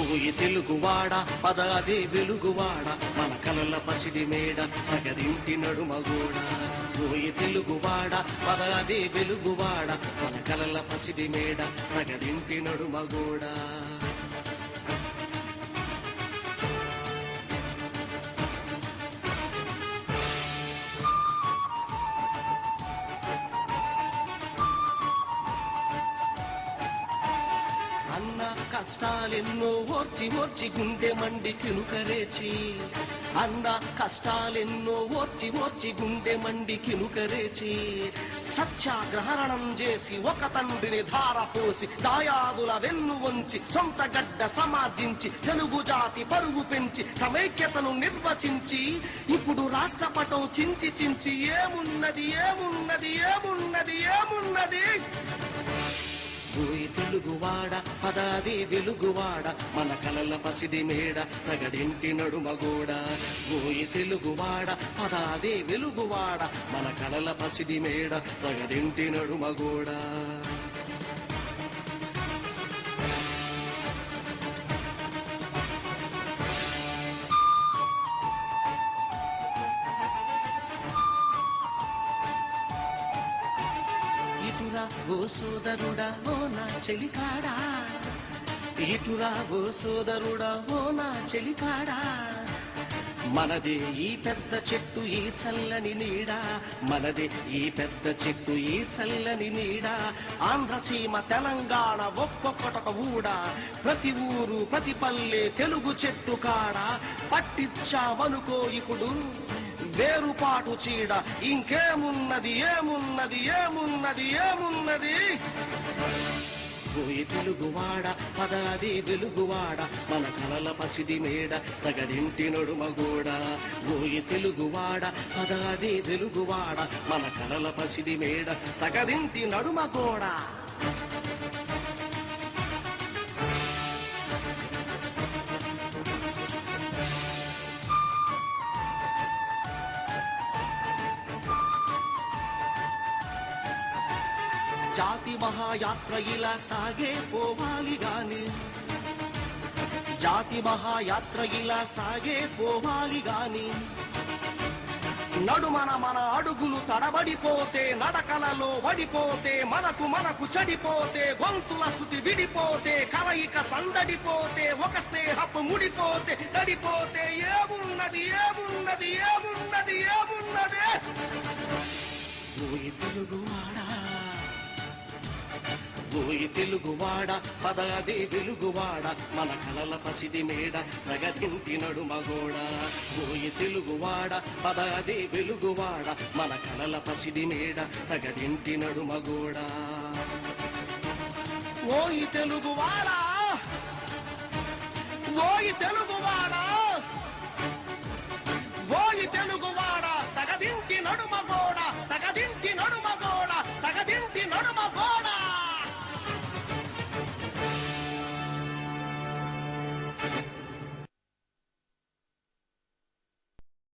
ఓయి తెలుగువాడ పదాది వెలుగువాడ, మన కలల పసిడి మేడ నగరింటి నడుమగూడ. ఓయి తెలుగువాడ పదాది వెలుగువాడ, మన కలల పసిడి మేడ నగరింటి నడుమగూడ. కష్టాలెన్నో ఓర్చి ఓర్చి గుండె మండి కినుకరేచి అన్న కష్టాలెన్నో ఓర్చి ఓర్చి గుండె మండి కినుకరేచి సత్యాగ్రహణం చేసి ఒక తండ్రిని ధార పోసి దాయాదుల వెన్ను వంచి సొంత గడ్డ సమార్జించి తెలుగు జాతి పరుగు పెంచి సమైక్యతను నిర్వచించి ఇప్పుడు రాష్ట్రపటం చించి చించి ఏమున్నది ఏమున్నది ఏమున్నది ఏమున్నది ఓయ్ తెలుగువాడ పదాది వెలుగువాడ మన కలల పసిడి మేడ ప్రగడింటి నడుమగోడ ఓయ్ తెలుగువాడ పదాది వెలుగువాడ మన కలల పసిడి మేడ ప్రగడింటి నడుమగోడ ఓ సోదరుడా ఓ నా చెలికాడా ఇటురా ఓ సోదరుడా ఓ నా చెలికాడా మనదే ఈ పెద్ద చెట్టు ఈ చల్లని నీడ మనదే ఈ పెద్ద చెట్టు ఈ చల్లని నీడ ఆంధ్రసీమ తెలంగాణ ఒక్కొక్కటొక ఊడ ప్రతి ఊరు ప్రతి పల్లె తెలుగు చెట్టు కాడ పట్టించామనుకో ఇప్పుడు వేరుపాటు చీడ ఇంకేమున్నది ఏమున్నది ఏమున్నది ఏమున్నది ఓయ్ తెలుగువాడ పదాది వెలుగువాడ మన కలల పసిడి మేడ తగడింటి నడుమగోడ ఓయ్ తెలుగువాడ పదాది వెలుగువాడ మన కలల పసిడి మేడ తగడింటి నడుమగోడ జాతి మహాయాత్ర ఇలా సాగే పోవాలి గాని జాతి మహాయాత్ర ఇలా సాగే పోవాలి గాని నడుమన మన అడుగులు తడబడిపోతే నడకలలో వడిపోతే మనకు చెడిపోతే గొంతుల శృతి విడిపోతే కలయిక సందడిపోతే ఒక స్నేహపు ముడిపోతే తడిపోతే ఏమున్నది ఏమున్నది ఏమున్నది ఏమున్నది ఓయ్ తెలుగువాడా ఓయ్ తెలుగువాడ పదాది వెలుగువాడ మన కలల పసిడి మేడ ప్రగతింటి నడుమగోడ ఓయ్ తెలుగువాడ పదాది వెలుగువాడ మన కలల పసిడి మేడ ప్రగతింటి నడుమగోడ ఓయ్ తెలుగువాడ ఓయ్ తెలుగువాడ